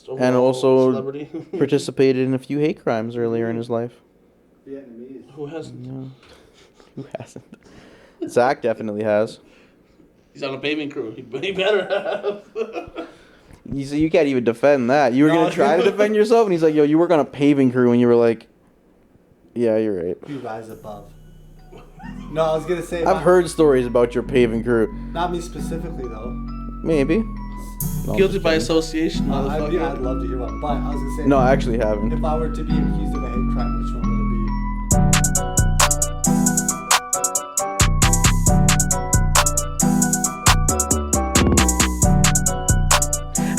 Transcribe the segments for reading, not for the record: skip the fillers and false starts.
And also celebrity. participated in a few hate crimes earlier in his life. Vietnamese. Who hasn't? Yeah. Who hasn't? Zach definitely has. He's on a paving crew. He better have. You can't even defend that. You were No, going to try to defend yourself, and he's like, yo, you work on a paving crew, and you were like, yeah, you're right. You rise above. No, I was gonna say. I've heard stories about your paving crew. Not me specifically though. Maybe. No, Guilty I'm by just kidding. association, I'd motherfucker. love to hear one, but I was gonna say. No, I actually haven't. If I were to be accused of a hate crime, which one would it be?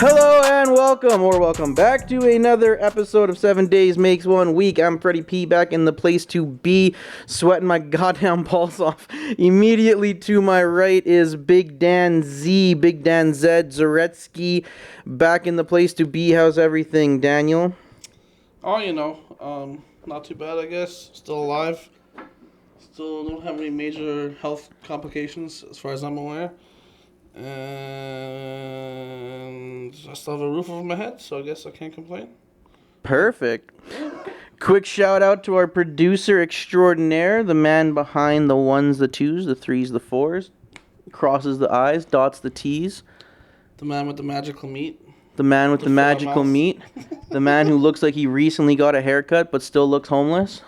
Hello and welcome back to another episode of 7 Days Makes 1 Week. I'm Freddie P, back in the place to be, sweating my goddamn balls off. Immediately to my right is Big Dan Z, Zaretsky, back in the place to be. How's everything, Daniel? Oh, not too bad, I guess. Still alive. Still don't have any major health complications as far as I'm aware. And I still have a roof over my head, so I guess I can't complain. Perfect. Quick shout out to our producer extraordinaire, the man behind the ones, the twos, the threes, the fours, crosses the I's, dots the T's. The man with the magical meat. The man with the magical mouse. meat. The man who looks like he recently got a haircut but still looks homeless.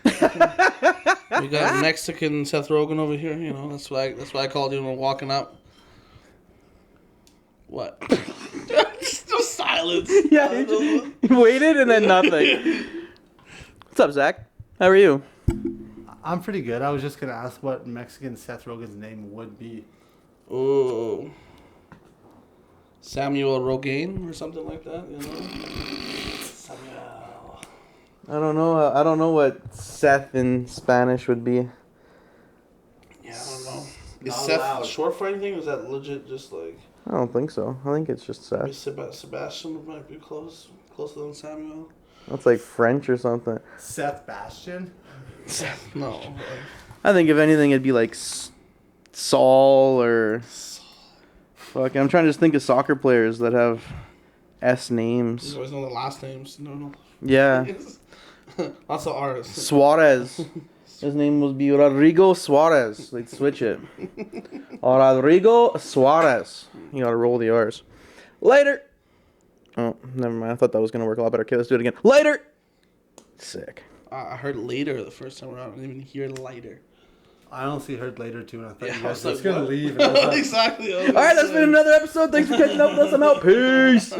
We got Mexican Seth Rogen over here. You know, that's why I called you when we're walking up. What? Just silence. Yeah, you waited and then nothing. What's up, Zach? How are you? I'm pretty good. I was just gonna ask what Mexican Seth Rogen's name would be. Oh, Samuel Rogaine or something like that. You know, Samuel. I don't know what Seth in Spanish would be. Yeah, I don't know. Is Not Seth allowed. short for anything? Or is that legit just like I don't think so. I think it's just maybe Seth. Sebastian might be closer than Samuel? That's like French or something. Seth Bastian. Seth, no. I think if anything it'd be like Saul or fuck. I'm trying to just think of soccer players that have S You names. always know the last names. No. Yeah. Lots of R's. Suarez. His name would be Rodrigo Suarez. They'd switch it. Rodrigo Suarez. You gotta roll the R's. Later. Oh, never mind. I thought that was gonna work a lot better. Okay, let's do it again. Later. Sick. I heard later the first time around. I didn't even hear lighter. I honestly heard later too, and I thought Yeah, you I guys was were like, just gonna what? leave. And I was like, Exactly. All right, that's been another episode. Thanks for catching up with us. I'm out. Peace.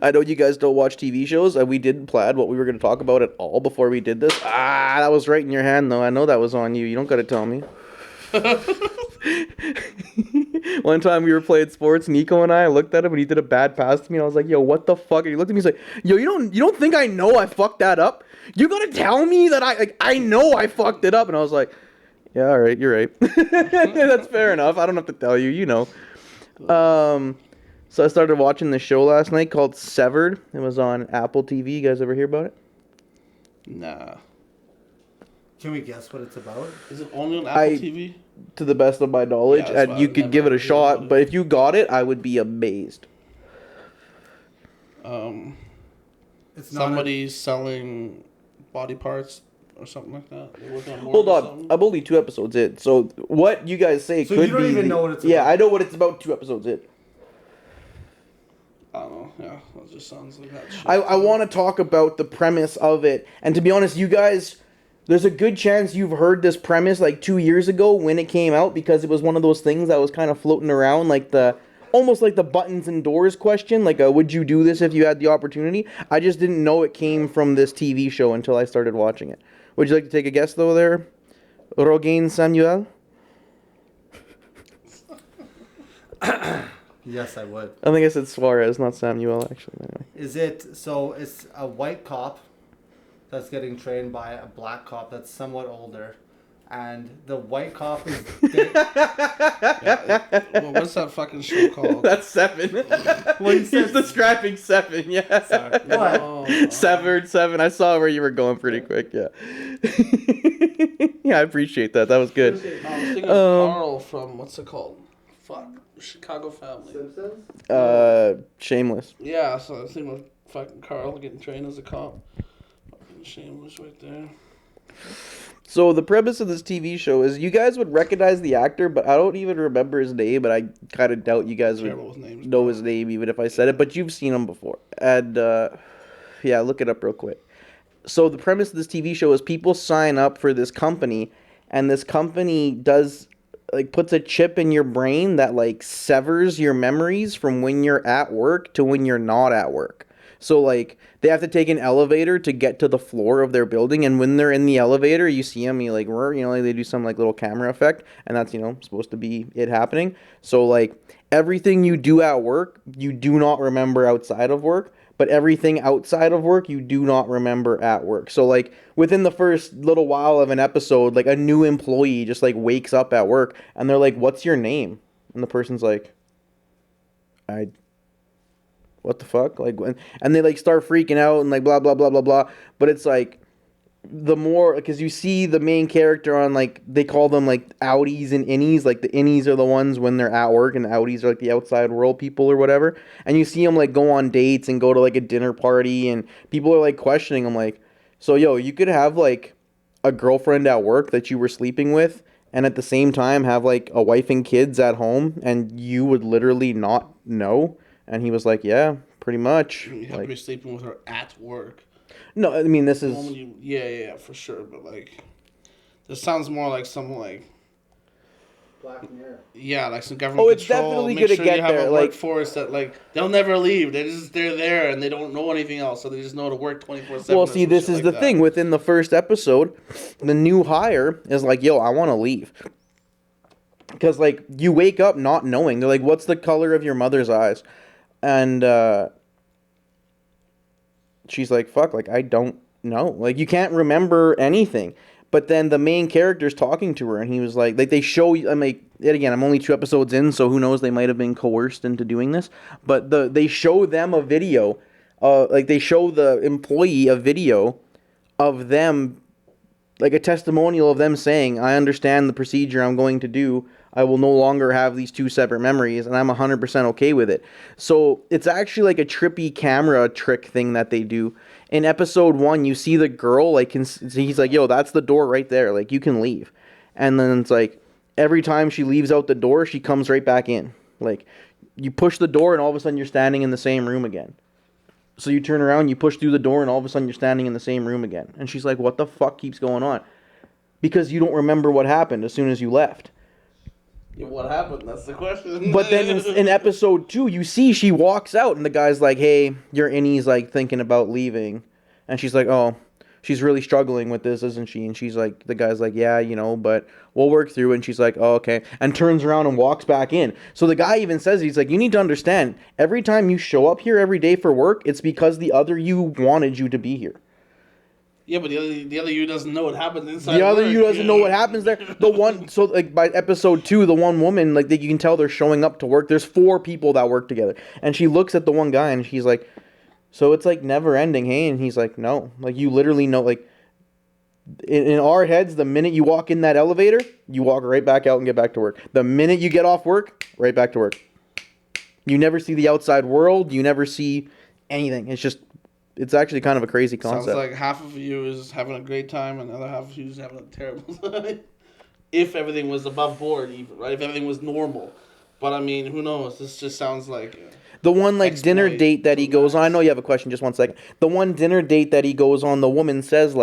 I know you guys don't watch TV shows, and we didn't plan what we were going to talk about at all before we did this. That was right in your hand, though. I know that was on you. You don't got to tell me. One time we were playing sports, Nico and I looked at him, and he did a bad pass to me, and I was like, yo, what the fuck? And he looked at me, he's like, yo, you don't think I know I fucked that up? You got to tell me that I know I fucked it up. And I was like, yeah, all right, you're right. That's fair enough. I don't have to tell you, you know. So I started watching the show last night called Severed. It was on Apple TV. You guys ever hear about it? Nah. can we guess what it's about? Is it only on Apple TV? To the best of my knowledge, Yeah, that's and why you I've could give it never a heard shot. about it. But if you got it, I would be amazed. It's not Somebody's selling body parts or something like that. They're working on more Hold or on, something. I'm only 2 episodes in. So what you guys say So could you don't be even know what it's Yeah, about. I know what it's about. 2 episodes in. I don't know. Yeah, that just sounds like that shit. I want to talk about the premise of it. And to be honest, you guys, there's a good chance you've heard this premise like 2 years ago when it came out, because it was one of those things that was kind of floating around, like almost like the buttons and doors question, like would you do this if you had the opportunity? I just didn't know it came from this TV show until I started watching it. Would you like to take a guess though there, Rogaine Samuel? Yes, I would. I think I said Suarez, not Samuel, actually. Anyway. Is it so? It's a white cop that's getting trained by a black cop that's somewhat older, and the white cop is Well, what's that fucking show called? That's Seven. When he He's says- describing Seven, yeah. Sorry. What? Oh, Seven. I saw where you were going pretty quick, yeah. Yeah, I appreciate that. That was good. I was thinking of Carl from, what's it called? Fuck. Chicago Family. Shameless. Yeah, so I was thinking of fucking Carl getting trained as a cop. Fucking Shameless right there. So the premise of this TV show is you guys would recognize the actor, but I don't even remember his name, but I kind of doubt you guys would Terrible with names, know bro. his name even if I said it, but you've seen him before. And yeah, look it up real quick. So the premise of this TV show is people sign up for this company, and this company does puts a chip in your brain that severs your memories from when you're at work to when you're not at work. So they have to take an elevator to get to the floor of their building, and when they're in the elevator, you see them, they do some little camera effect, and that's supposed to be it happening. So everything you do at work, you do not remember outside of work, but everything outside of work, you do not remember at work. So within the first little while of an episode, a new employee just wakes up at work, and they're like, "What's your name?" And the person's like, what the fuck? And they start freaking out and blah blah blah blah blah. But it's the more, because you see the main character on they call them outies and innies. The innies are the ones when they're at work, and the outies are the outside world people or whatever. And you see them go on dates and go to a dinner party, and people are questioning them so yo, you could have a girlfriend at work that you were sleeping with, and at the same time have a wife and kids at home, and you would literally not know. And he was like, yeah, pretty much. You have to be sleeping with her at work. No, I mean, this is... Yeah, for sure. But, this sounds more like some, Black Mirror. Yeah, some government it's control. definitely Make gonna sure get you have there. a workforce that, they'll never leave. They're there, and they don't know anything else, so they just know to work 24/7. Well, see, this is the thing. Within the first episode, the new hire is yo, I want to leave. Because, you wake up not knowing. They're what's the color of your mother's eyes? And she's like, fuck, I don't know. You can't remember anything. But then the main character's talking to her, and he was they show, again, I'm only 2 episodes in, so who knows, they might have been coerced into doing this. But they show them a video, they show the employee a video of them, a testimonial of them saying, I understand the procedure I'm going to do. I will no longer have these 2 separate memories, and I'm 100% okay with it. So it's actually a trippy camera trick thing that they do. In episode 1, you see the girl, he's like, yo, that's the door right there. You can leave. And then it's every time she leaves out the door, she comes right back in. You push the door, and all of a sudden you're standing in the same room again. So you turn around, you push through the door, and all of a sudden you're standing in the same room again. And she's like, what the fuck keeps going on? Because you don't remember what happened as soon as you left. Yeah, what happened? That's the question. But then in episode 2, you see she walks out, and the guy's like, hey, your innie's thinking about leaving. And she's like, oh, she's really struggling with this, isn't she? And she's like, the guy's like, yeah, but we'll work through it. And she's like, oh, okay. And turns around and walks back in. So the guy even says, he's like, you need to understand, every time you show up here every day for work, it's because the other you wanted you to be here. Yeah, but the other you doesn't know what happened inside. The other work, you doesn't know what happens there. The one, so by episode 2, the one woman, you can tell they're showing up to work. There's 4 people that work together, and she looks at the one guy and she's like, so it's never ending, hey? And he's like, no, you literally know, in our heads, the minute you walk in that elevator, you walk right back out and get back to work. The minute you get off work, right back to work. You never see the outside world. You never see anything. It's actually kind of a crazy concept. Sounds like half of you is having a great time and the other half of you is having a terrible time. If everything was above board, even, right? If everything was normal. But I mean, who knows? This just sounds like... The one dinner date that he goes on, I know you have a question, just 1 second. The one dinner date that he goes on, the woman says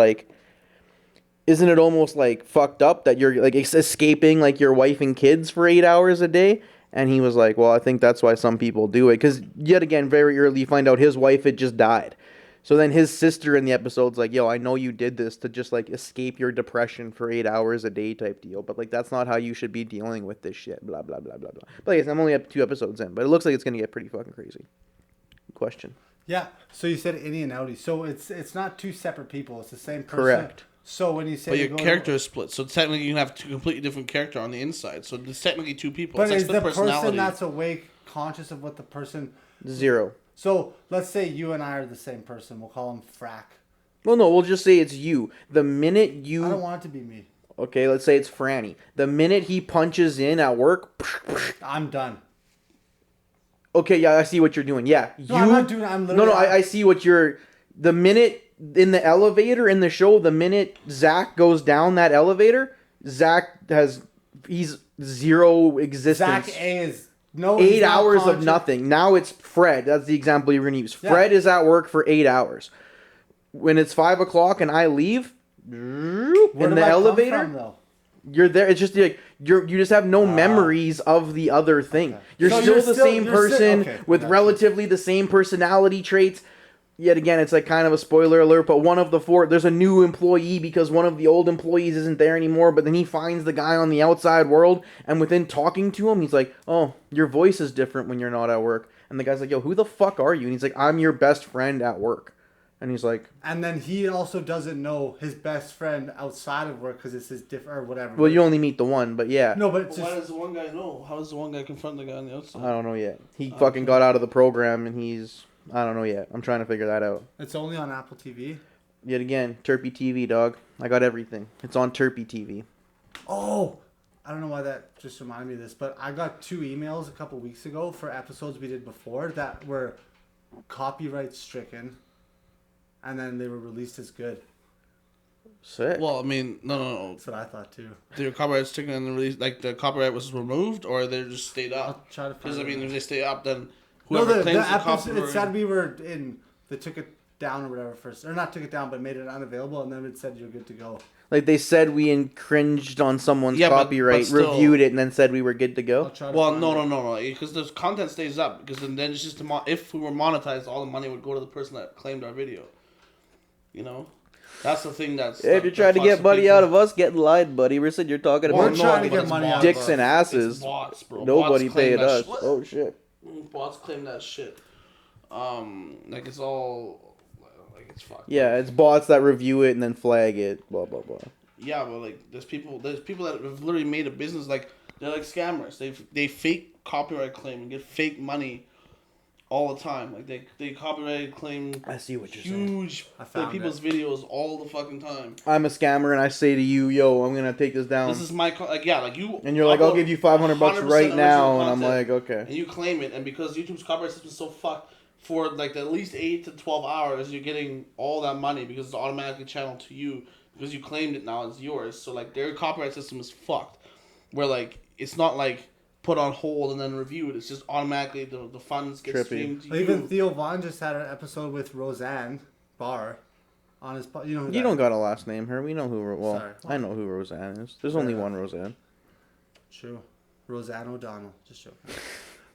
isn't it almost fucked up that you're escaping your wife and kids for 8 hours a day? And he was like, well, I think that's why some people do it. Because yet again, very early, you find out his wife had just died. So then his sister in the episode's like, yo, I know you did this to just escape your depression for 8 hours a day type deal. But that's not how you should be dealing with this shit. Blah, blah, blah, blah, blah. But I guess I'm only up 2 episodes in. But it looks like it's going to get pretty fucking crazy. Question. Yeah. So you said innie and outie. So it's not 2 separate people. It's the same person. Correct. So when you say But you your go character is split, so technically you can have two completely different character on the inside. So there's technically two people. but It's like is split the person personality. that's awake conscious of what the person? 0. So let's say you and I are the same person. We'll call him Frack. Well, no, we'll just say it's you. The minute I don't you... want it to be me. Okay, let's say it's Franny. The minute he punches in at work... I'm done. Okay, yeah, I see what you're doing. Yeah, No, I'm not doing. I'm No, literally. I see what you're... The minute in the elevator in the show, the minute Zach goes down that elevator, Zach has... He's 0 existence. Zach A is no. he's 8 not hours of conscious. nothing. Now it's Fred. That's the example you're going to use. Yeah. Fred is at work for 8 hours. When it's 5 o'clock and I leave, Where in do the I come elevator, from, though? you're there. It's just like you just have no memories of the other thing. Okay. You're So still you're the still- same you're still- person okay, with gotcha. relatively the same personality traits. Yet again, it's like kind of a spoiler alert, but one of the 4, there's a new employee because one of the old employees isn't there anymore, but then he finds the guy on the outside world, and within talking to him, he's like, oh, your voice is different when you're not at work. And the guy's like, yo, who the fuck are you? And he's like, I'm your best friend at work. And he's like, And then he also doesn't know his best friend outside of work because it's his different or whatever. well, you only meet the one, but yeah. No, but it's But why just does the one guy know? How does the one guy confront the guy on the outside? I don't know yet. He fucking got out of the program, and he's... I don't know yet. I'm trying to figure that out. it's only on Apple TV. Yet again, Turpy TV, dog. I got everything. It's on Turpy TV. Oh, I don't know why that just reminded me of this, but I got 2 emails a couple weeks ago for episodes we did before that were copyright stricken, and then they were released as good. Sick. Well, I mean, no. That's what I thought too. The copyright sticking in the release, like the copyright was removed, or they just stayed I'll up. try to find Because I it. mean, if they stay up, then No, whoever the claims the episode, copyright. it said we were in. They took it down or whatever first, or not took it down, but made it unavailable, and then it said you're good to go. Like they said we infringed on someone's Yeah, but copyright, still- reviewed it, and then said we were good to I'll go. try to Well, find no, it. because the content stays up. Because then it's just if we were monetized, all the money would go to the person that claimed our video. You know, that's the thing. That's If you're trying to get money out of us, getting lied, buddy. We said you're talking We're about trying to but get it's money bots. out of dicks us. and asses. It's bots, bro. Nobody Bots claim paid that us. shit. Oh shit. Bots claim that shit. Like it's all like it's fucked. Yeah, it's bots that review it and then flag it. Blah blah blah. Yeah, but like there's people that have literally made a business like they're like scammers. They fake copyright claim and get fake money all the time. Like they copyright claim I see what you're saying. huge I found people's videos all the fucking time. I'm a scammer and I say to you, yo, I'm gonna take this down. This is my like you. And you're like, I'll upload give you 500 bucks 100% right now, original and I'm content, like, okay. and you claim it, and because YouTube's copyright system is so fucked, for like at least 8 to 12 hours, you're getting all that money because it's automatically channeled to you because you claimed it now it's yours. So like their copyright system is fucked, where like it's not like put on hold and then reviewed. It's just automatically the funds get Trippy. streamed to Well, you. even Theo Vaughn just had an episode with Roseanne Barr on his. You know who You that don't is? got a last name, her. We know who. Well, Sorry. I know who Roseanne is. There's only one Roseanne. True, Roseanne O'Donnell. Just joking.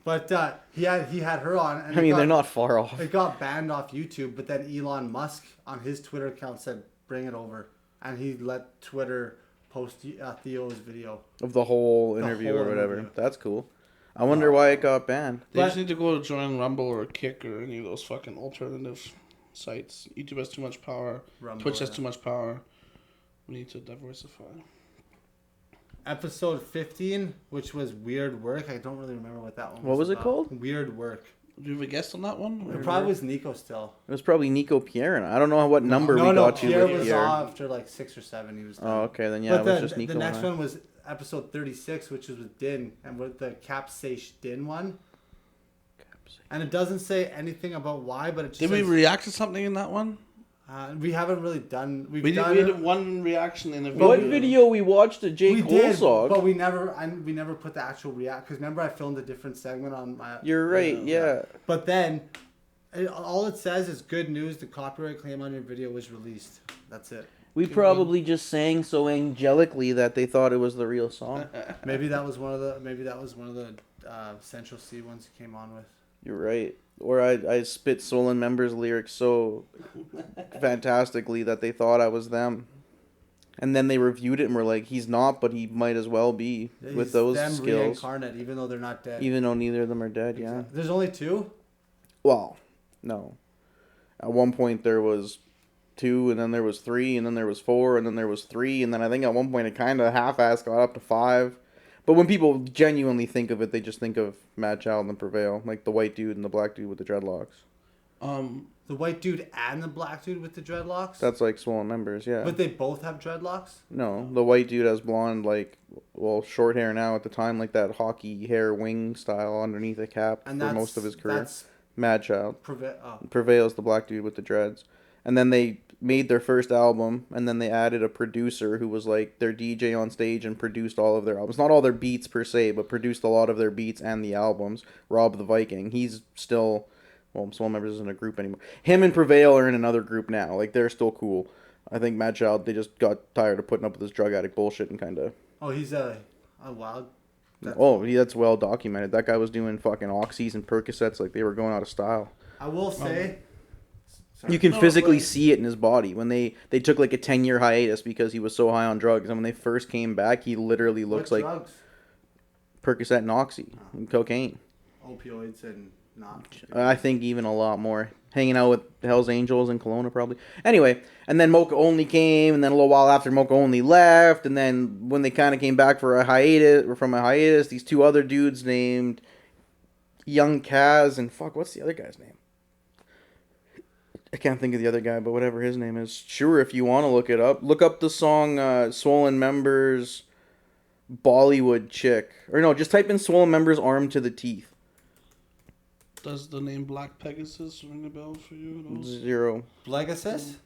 But he had her on. And I mean, it they're got- not far off. It got banned off YouTube, but then Elon Musk on his Twitter account said, "Bring it over," and he let Twitter post Theo's video. Of the whole The interview whole or whatever. interview. That's cool. I wonder why it got banned. They just But- need to go join Rumble or Kick or any of those fucking alternative sites. YouTube has too much power. Rumble, Twitch has yeah. too much power. We need to diversify. Episode 15, which was Weird Work. I don't really remember what that one was. What was it about. called? Weird Work. Do you have a guest on that one? It probably was Nico still. It was probably Nico Pierre. I don't know what number no, we no, got you Pierre with was Pierre. after like 6 or 7. He was. Done. Oh, okay. Then yeah, But it was just Nico. the next and I. one was episode 36, which was with Din, and with the Capsace Din one. And it doesn't say anything about why, but it just Did we says, react to something in that one? we haven't really done. We done did one reaction in a video. What video we watched of Jake We did, Olsog? but we never put the actual react. Because remember, I filmed a different segment on my. You're right. Yeah. But then, all it says is good news. The copyright claim on your video was released. That's it. We probably just sang so angelically that they thought it was the real song. Maybe that was one of the Central C ones he came on with. You're right. Or I spit Solon members' lyrics so fantastically that they thought I was them. And then they reviewed it and were like, he's not, but he might as well be with He's those them skills. reincarnate, even though they're not dead. Even though neither of them are dead, yeah. There's only 2. Well, no. At one point there was 2, and then there was 3, and then there was 4, and then there was 3, and then I think at one point it kind of half-assed got up to 5. But when people genuinely think of it, they just think of Mad Child and Prevail, like the white dude and the black dude with the dreadlocks. The white dude and the black dude with the dreadlocks? That's like Swollen Members, yeah. But they both have dreadlocks? No, the white dude has blonde, like, well, short hair now. At the time, like that hockey hair wing style underneath a cap And for that's, most of his career. That's Mad Child. oh. Prevail's the black dude with the dreads. And then they made their first album, and then they added a producer who was like their DJ on stage and produced all of their albums. Not all their beats per se, but produced a lot of their beats and the albums. Rob the Viking. He's still, well, Swollen Members isn't a group anymore. Him and Prevail are in another group now. Like, they're still cool. I think Mad Child, they just got tired of putting up with this drug addict bullshit and kind of... Oh, he's a wild... That's well documented. That guy was doing fucking oxys and Percocets like they were going out of style. I will say... You can physically see it in his body when they took like a 10-year hiatus because he was so high on drugs. And when they first came back, he literally looks like drugs? Percocet and oxy and cocaine. Opioids and not. I think even a lot more. Hanging out with Hell's Angels and Kelowna probably. Anyway, and then Mocha Only came, and then a little while after Mocha Only left, and then when they kind of came back for a hiatus, or from a hiatus, these two other dudes named Young Kaz and fuck, what's the other guy's name? I can't think of the other guy, but whatever his name is. Sure, if you want to look it up. Look up the song Swollen Members Bollywood Chick. Or no, just type in Swollen Members Armed to the Teeth. Does the name Black Pegasus ring a bell for you? Those? 0. Legacy?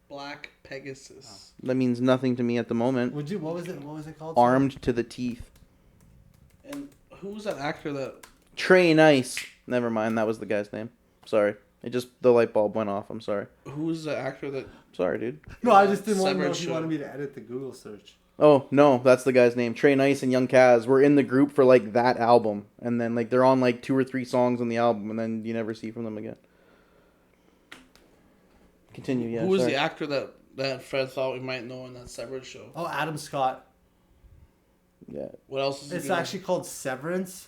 Black Pegasus. That means nothing to me at the moment. What was it called? Armed to the Teeth. And who's that actor that... Trey Nice. Never mind, that was the guy's name. Sorry. The light bulb went off. I'm sorry. Who's the actor that... Sorry, dude. No, I just didn't want to know Severed if you Show. wanted me to edit the Google search. Oh, no, that's the guy's name. Trey Nice and Young Kaz were in the group for, like, that album. And then, like, they're on, like, 2 or 3 songs on the album, and then you never see from them again. Continue, yeah. Who was sorry. the actor that Fred thought we might know in that Severed show? Oh, Adam Scott. Yeah. What else is he It's gonna- actually called Severance.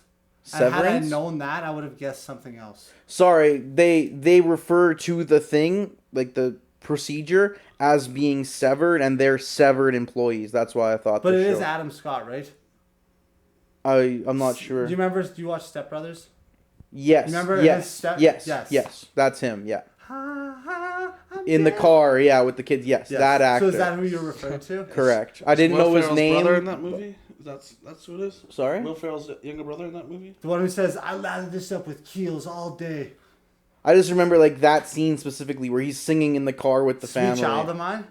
And had I Severance? known that, I would have guessed something else. Sorry, they refer to the thing, like the procedure, as being severed, and they're severed employees. That's why I thought But the it show. is Adam Scott, right? I'm not sure. Do you remember? Do you watch Step Brothers? Yes. Remember his yes. step- Yes. yes. Yes. That's him. Yeah. In the car. Yeah, with the kids. Yes. Yes. That actor. So is that who you're referring to? Correct. I didn't Will know his Ferrell's name. brother in that movie? That's who it is? Sorry. Will Ferrell's younger brother in that movie? The one who says, "I lathered this up with Keels all day." I just remember like that scene specifically where he's singing in the car with the Sweet family. Child of Mine.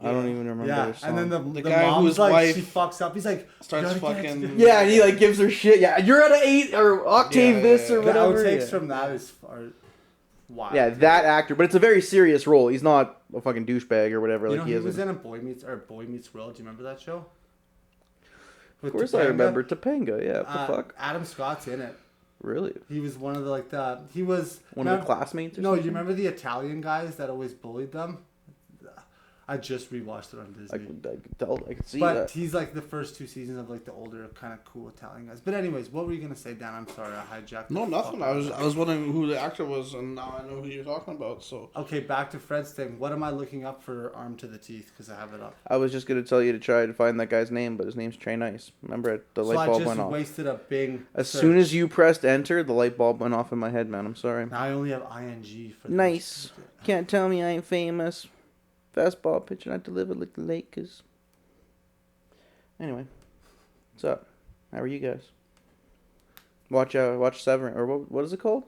I don't even remember. Yeah, their and then song. the guy mom's whose like, wife she fucks up. He's like, starts "You gotta get fucking- it." Yeah, and he like gives her shit. Yeah, you're at an 8 or octave Yeah, this yeah, or yeah. The whatever. outtakes yeah. from that are wild. Yeah, that actor, but it's a very serious role. He's not a fucking douchebag or whatever. You like know, he he is. was in a Boy Meets World. Do you remember that show? Of course, I remember Topanga. Yeah, what the fuck? Adam Scott's in it. Really? He was one of the he was One of the classmates? Or No, you something? remember the Italian guys that always bullied them? I just rewatched it on I Disney. could tell. I could see But that. he's like the first 2 seasons of like the older kind of cool Italian guys. But anyways, what were you gonna say, Dan? I'm sorry, I hijacked. No, the nothing. fuck I out was of I it. was wondering who the actor was, and now I know who you're talking about. So Okay, back to Fred's thing. What am I looking up for Arm to the Teeth? Because I have it up. I was just gonna tell you to try to find that guy's name, but his name's Trey Nice. Remember it? The So light I bulb just went off. wasted a Bing. As search. soon as you pressed enter, the light bulb went off in my head, man. I'm sorry. Now I only have ing for this. Nice. Can't tell me I ain't famous. Fastball pitcher, not delivered like the Lakers. Anyway, what's up? How are you guys? Watch Severance, or what is it called?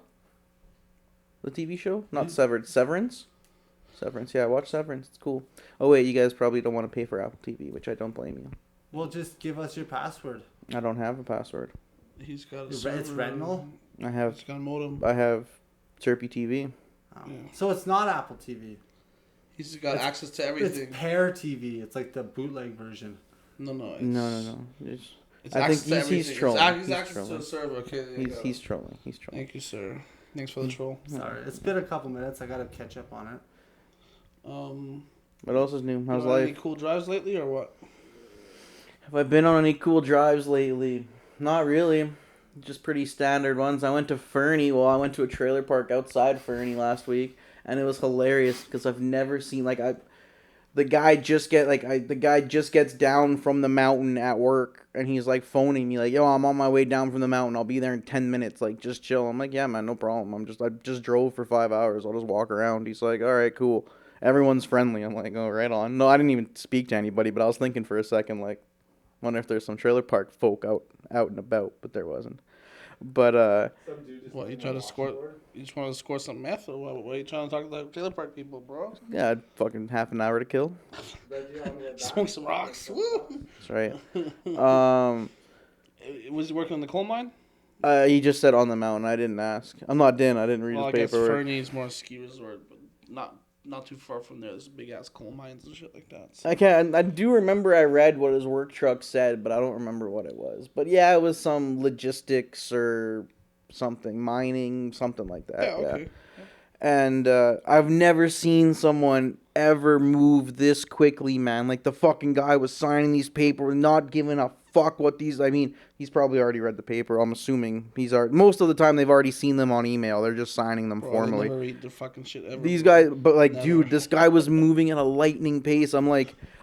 The TV show? Not Severed, Severance? Severance, yeah, watch Severance. It's cool. Oh wait, you guys probably don't want to pay for Apple TV, which I don't blame you. Well, just give us your password. I don't have a password. he's got a It's server. retinal? I have He's got a modem. Chirpy TV. Oh. Yeah. So it's not Apple TV. He's got It's- access to everything. It's Pear TV. It's like the bootleg version. No. It's, No. It's I access think to he's everything. trolling. He's He's access to trolling. a server. Okay, there you go. He's trolling. He's trolling. Thank you, sir. Thanks for the troll. Sorry, it's been a couple minutes. I gotta catch up on it. What else is new? How's you on any life? cool drives lately or what? Have I been on any cool drives lately? Not really. Just pretty standard ones. I went to Fernie. Well, I went to a trailer park outside Fernie last week, and it was hilarious because I've never seen the guy just gets down from the mountain at work, and he's like phoning me like, "Yo, I'm on my way down from the mountain. I'll be there in 10 minutes. Like, just chill." I'm like, "Yeah, man, no problem. I just drove for 5 hours. I'll just walk around." He's like, "All right, cool. Everyone's friendly." I'm like, "Oh, right on." No, I didn't even speak to anybody, but I was thinking for a second, like, wonder if there's some trailer park folk out and about, but there wasn't. But Some dude just What, playing you trying a to score? washboard. You just want to score some meth, or what are you trying to talk to the trailer park people, bro? yeah, fucking half an hour to kill. Reggie on the way back. Smoke some rocks. Woo! That's right. Um. Was he working on the coal mine? He just said on the mountain. I didn't ask. I'm not Din. I didn't read Well, I his guess paperwork. Fernie's more a ski resort, but not too far from there. There's big ass coal mines and shit like that. So. I do remember I read what his work truck said, but I don't remember what it was. But yeah, it was some logistics or something, mining, something like that. Yeah, okay. And I've never seen someone ever move this quickly, man. Like, the fucking guy was signing these papers, not giving a fuck what these... I mean, he's probably already read the paper, I'm assuming. Most of the time, they've already seen them on email. They're just signing them Bro, formally. I never read the fucking shit ever. These bro. guys, but like, Never. dude, this guy was moving at a lightning pace. I'm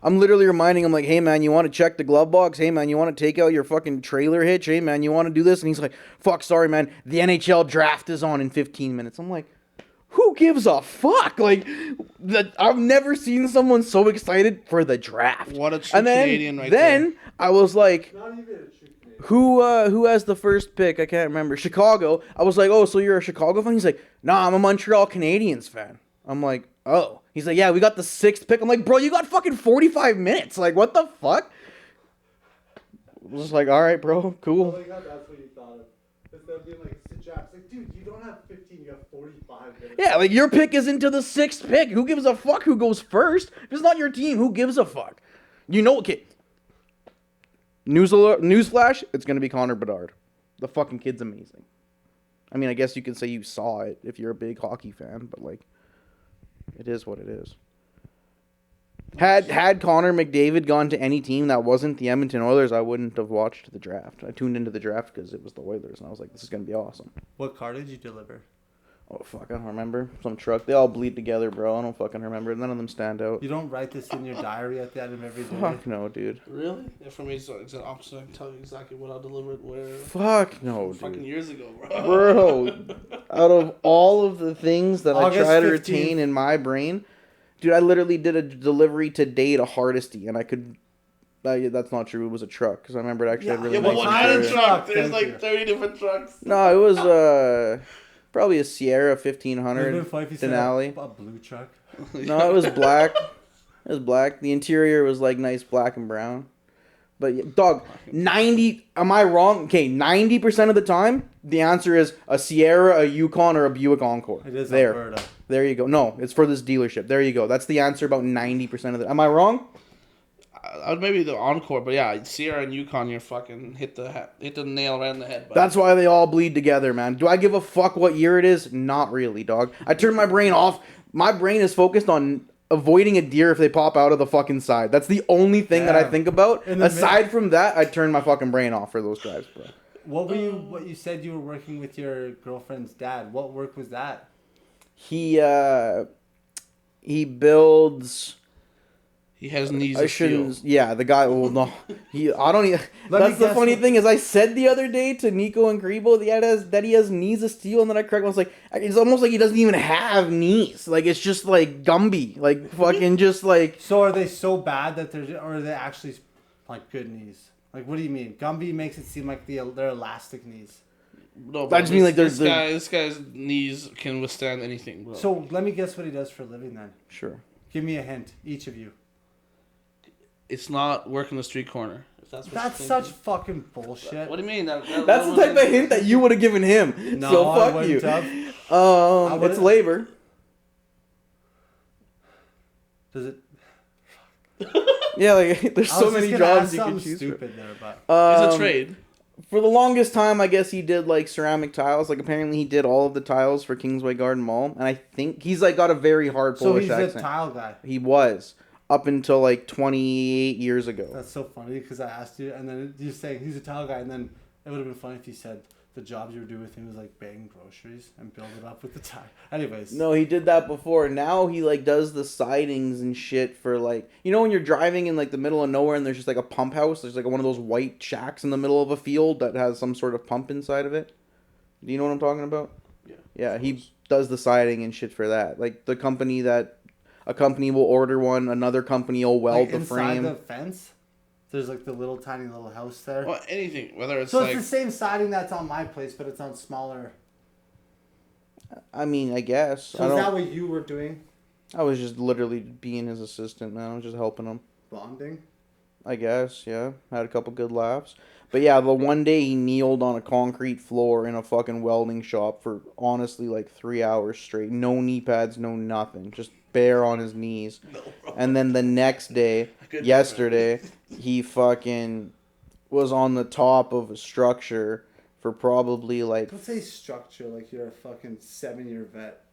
literally reminding him, like, "Hey, man, you want to check the glove box? Hey, man, you want to take out your fucking trailer hitch? Hey, man, you want to do this?" And he's like, "Fuck, sorry, man. The NHL draft is on in 15 minutes." I'm like, who gives a fuck? Like, I've never seen someone so excited for the draft. What a true And then, Canadian right there. then I was like, Not even a true Canadian. who has the first pick? I can't remember. Chicago. I was like, "Oh, so you're a Chicago fan?" He's like, "Nah, I'm a Montreal Canadiens fan." I'm like, "Oh." He's like, "Yeah, we got the 6th pick." I'm like, "Bro, you got fucking 45 minutes. Like, what the fuck?" I was just like, "All right, bro, Oh cool." my god, that's what you thought of. Instead of being like, sit Jack. It's like, dude, you don't have 15, you have 45 minutes. Yeah, like, your pick is into the 6th pick. Who gives a fuck who goes first? If it's not your team, who gives a fuck? You know, okay. Newsflash, it's going to be Connor Bedard. The fucking kid's amazing. I mean, I guess you can say you saw it if you're a big hockey fan, but, like, it is what it is. Had Connor McDavid gone to any team that wasn't the Edmonton Oilers, I wouldn't have watched the draft. I tuned into the draft because it was the Oilers, and I was like, this is going to be awesome. What car did you deliver? Oh, fuck, I don't remember. Some truck. They all bleed together, bro. I don't fucking remember. None of them stand out. You don't write this in your diary at the end of every day? Fuck no, dude. Really? Yeah, for me, it's the opposite. I can tell you exactly what I delivered where. Fuck no, Fucking dude. years ago, bro. Bro, out of all of the things that August I try to 15th. retain in my brain, dude, I literally did a delivery today to Hardesty, and I could... that's not true. It was a truck, because I remember it actually had really Yeah, but nice what kind of interior. truck? Thank There's like you. 30 different trucks. No, it was probably a Sierra It would've been 1500 funny if you said Denali. a blue truck. No, it was black. It was black. The interior was like nice black and brown. But yeah, dog, 90. Am I wrong? Okay, 90% of the time, the answer is a Sierra, a Yukon, or a Buick Encore. It is there. Alberta. There you go. No, it's for this dealership. There you go. That's the answer about 90% of the. Am I wrong? Maybe the Encore, but yeah, Sierra and Yukon, you're fucking hit the nail right in the head. Buddy. That's why they all bleed together, man. Do I give a fuck what year it is? Not really, dog. I turn my brain off. My brain is focused on avoiding a deer if they pop out of the fucking side. That's the only thing that I Yeah. think about. In the Aside from that, I turn my fucking brain off for those drives, bro. What you said you were working with your girlfriend's dad. What work was that? He builds. he has knees. I of steel. shouldn't. Yeah, the guy. Well, no, I don't. Let That's me the guess funny what- thing is, I said the other day to Nico and Grebo that he has knees of steel, and then I correct. I was like, it's almost like he doesn't even have knees. Like, it's just like Gumby, like fucking just like. So are they so bad that or are they actually like good knees? Like, what do you mean? Gumby makes it seem like they're elastic knees. No, I just mean, like, there's this guy's knees can withstand anything, bro. So let me guess what he does for a living then. Sure. Give me a hint, each of you. it's not working the street corner. If that's what That's you're such thinking. fucking bullshit. What do you mean? That's That's the type of hint that you would have given him. No, so I fuck wouldn't you. have. It's wouldn't- labor. Does it? Yeah, like there's I so was just many gonna jobs ask you can something choose from. stupid there, but It's a trade. For the longest time, I guess he did like ceramic tiles. Like apparently he did all of the tiles for Kingsway Garden Mall, and I think he's like got a very hard so Polish he's accent. a tile guy. He was up until like 28 years ago. That's so funny because I asked you, and then you're saying he's a tile guy, and then it would have been funny if you said the jobs you were doing with him was like bang groceries and build it up with the tire. Anyways. No, he did that before. Now he like does the sidings and shit for like, you know, when you're driving in like the middle of nowhere and there's just like a pump house. There's like one of those white shacks in the middle of a field that has some sort of pump inside of it. Do you know what I'm talking about? Yeah. Yeah, he does the siding and shit for that. Like a company will order one, another company will weld like the inside frame. the fence, there's like the little tiny little house there. Well, anything, whether it's So like it's the same siding that's on my place, but it's on smaller. I mean, I guess. So is that what you were doing? I was just literally being his assistant, man. I was just helping him. Bonding? I guess, yeah. Had a couple good laughs. But yeah, the one day he kneeled on a concrete floor in a fucking welding shop for honestly like 3 hours straight. No knee pads, no nothing. Just bare on his knees. no, bro. And then the next day, Good yesterday, he fucking was on the top of a structure for probably like... Don't say structure like you're a fucking 7-year vet.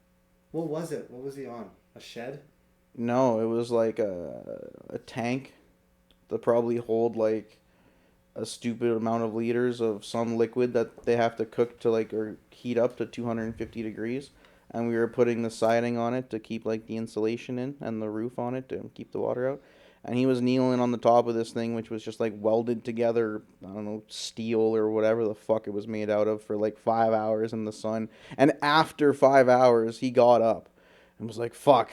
What was it? What was he on? A shed? No, it was like a tank that probably hold like a stupid amount of liters of some liquid that they have to cook to like or heat up to 250 degrees. And we were putting the siding on it to keep like the insulation in and the roof on it to keep the water out. And he was kneeling on the top of this thing, which was just like welded together, I don't know, steel or whatever the fuck it was made out of for like 5 hours in the sun. And after 5 hours, he got up and was like, fuck,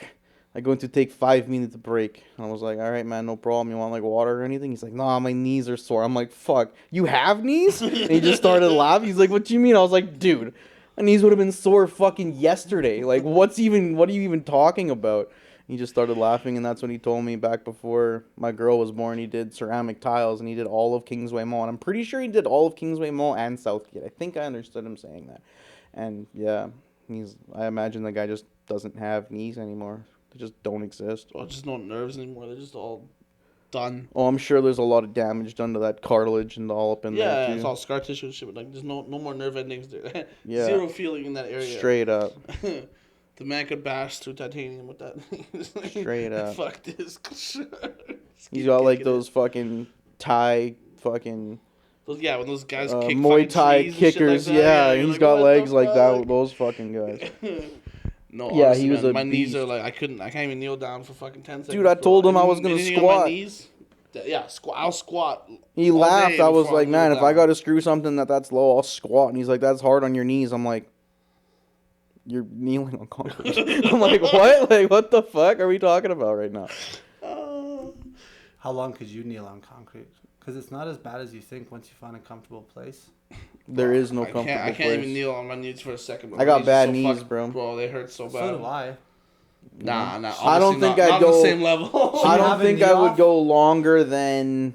I'm going to take 5 minutes break. And I was like, all right, man, no problem. You want like water or anything? He's like, nah, my knees are sore. I'm like, fuck, you have knees? And he just started laughing. He's like, what do you mean? I was like, dude, my knees would have been sore fucking yesterday. Like, what are you even talking about? He just started laughing, and that's when he told me back before my girl was born, he did ceramic tiles, and he did all of Kingsway Mall. And I'm pretty sure he did all of Kingsway Mall and Southgate. I think I understood him saying that. And, yeah, I imagine the guy just doesn't have knees anymore. They just don't exist. Well, just no nerves anymore. They're just all done. Oh, I'm sure there's a lot of damage done to that cartilage and all up in there, Yeah, too. it's all scar tissue and shit. But like, there's no more nerve endings there. Yeah. Zero feeling in that area. Straight up. The man could bash through titanium with that. Straight up. Fuck this. He's got, like, those fucking Thai fucking... Those, yeah, when those guys kick Muay fucking Thai trees and shit kickers, like that, yeah, you're he's like, got what legs the like that. fuck? Those fucking guys. No, Yeah, honestly, he was man, a my knees are beast. like I can't even kneel down for fucking 10 seconds. Dude, I bro. told him I was Anything- gonna anything on my squat. knees, yeah, I'll squat. He all laughed. day I was before like, kneel man, if I down." got to screw something that's low, I'll squat. And he's like, that's hard on your knees. I'm like, you're kneeling on concrete. I'm like, what? Like, what the fuck are we talking about right now? How long could you kneel on concrete? Because it's not as bad as you think once you find a comfortable place. There is no I comfortable can't place. even kneel on my knees for a second. Bro. I got My bad are so knees, fucked, bro. Bro, they hurt so bad. So do I. Nah. I don't obviously think not, I'd not on go- the same level. I you don't have a think knee I would off? go longer than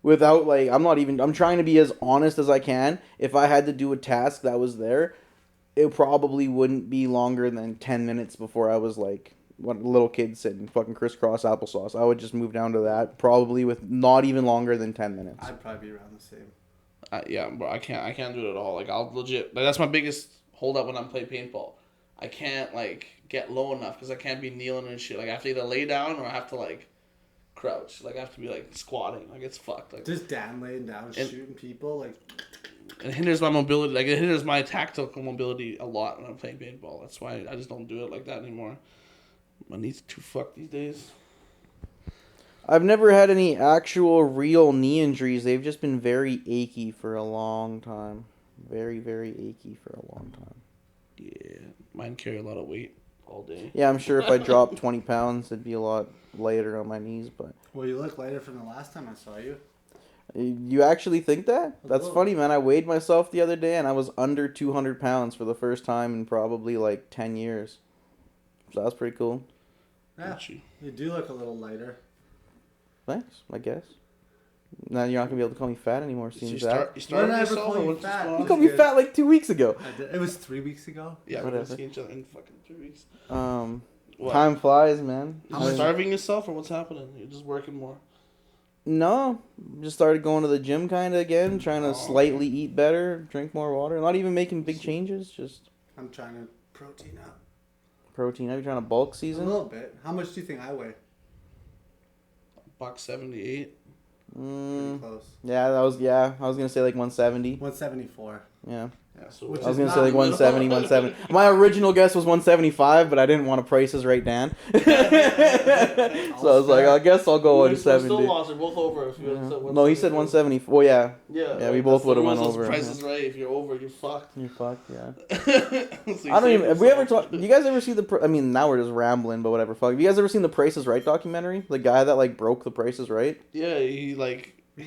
without like I'm trying to be as honest as I can. If I had to do a task that was there, it probably wouldn't be longer than 10 minutes before I was like what little kid sitting fucking crisscross applesauce. I would just move down to that probably with not even longer than 10 minutes. I'd probably be around the same. Yeah, bro, I can't do it at all. Like I'll legit. Like that's my biggest hold up when I'm playing paintball. I can't like get low enough because I can't be kneeling and shit. Like I have to either lay down or I have to like crouch. Like I have to be like squatting. Like it's fucked. Like Just Dan laying down, shooting people. Like, it hinders my mobility. Like it hinders my tactical mobility a lot when I'm playing paintball. That's why I just don't do it like that anymore. My knees are too fucked these days. I've never had any actual real knee injuries. They've just been very achy for a long time. Very, very achy for a long time. Yeah, mine carry a lot of weight all day. Yeah, I'm sure if I dropped 20 pounds, it'd be a lot lighter on my knees, but... well, you look lighter from the last time I saw you. You actually think that? That's Whoa. funny, man. I weighed myself the other day, and I was under 200 pounds for the first time in probably, like, 10 years. So that's pretty cool. Yeah, you do look a little lighter. Thanks, I guess. Now you're not going to be able to call me fat anymore, You seems start, that. you started When did I ever yourself call or you what's fat? going You on? called me Good. fat like 2 weeks ago. It was 3 weeks ago. Yeah, we're Whatever. gonna see each other in fucking 3 weeks. What? Time flies, man. You starving yourself or what's happening? You're just working more. No, just started going to the gym kind of again, trying to Oh, slightly eat better, drink more water. Not even making big changes, just I'm trying to protein up. protein. Are you trying to bulk A season? little bit. How much do you think I weigh? $1.78. Pretty close. Yeah, I was gonna say like 170. 174. Yeah. Yeah, so Which I was is gonna not say like the 170, middle. 170. My original guess was 175, but I didn't want to price his right Dan. So I was like, I guess I'll go we still 170. lost. We're both over. If you No, he said 170. Well, yeah. Yeah, Yeah, we like, both that's the would've rules, went those over, Prices right. If you're over, you're fucked. You're fucked, yeah. So I don't even. Have we ever talked? talked? You guys ever see the? I mean, now we're just rambling, but whatever. Fuck. Have you guys ever seen the Price is Right documentary? The guy that like broke the Price is Right. Yeah, he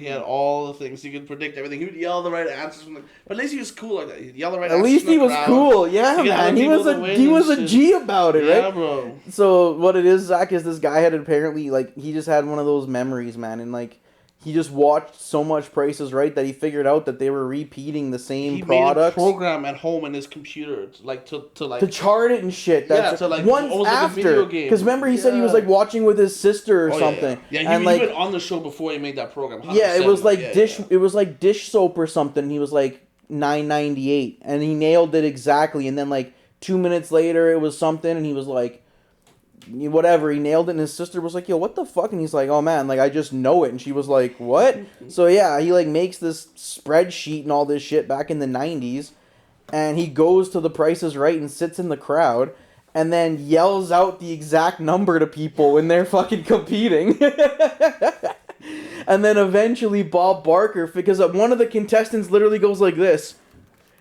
had all the things. He could predict everything. He would yell the right answers from the. But at least he was cool like that. He'd yell the right At answers. least from he the was crowd. cool, yeah, To get man. other He was people to a win he and was a shit. G about it, Yeah, right? bro. So what it is, Zach, is this guy had apparently like he just had one of those memories, man, and like he just watched so much Price is Right that he figured out that they were repeating the same He made a products program at home in his computer, to chart it and shit. That's to, like, once almost like a after, video game. because remember he said he was Yeah. like watching with his sister or Oh, something, Yeah, and he like went on the show before he made that program. yeah, it was 100%. like Yeah, dish. yeah. It was like dish soap or something. He was like $9.98, and he nailed it exactly. And then like 2 minutes later, it was something, and he was like, whatever. He nailed it, and his sister was like, "Yo, what the fuck?" And he's like, "Oh man, like I just know it." And she was like, "What?" So yeah, he like makes this spreadsheet and all this shit back in the '90s, and he goes to the Price is Right and sits in the crowd. And then yells out the exact number to people when they're fucking competing. And then eventually Bob Barker, because one of the contestants literally goes like this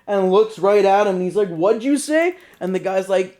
and looks right at him and he's like, "What'd you say?" And the guy's like,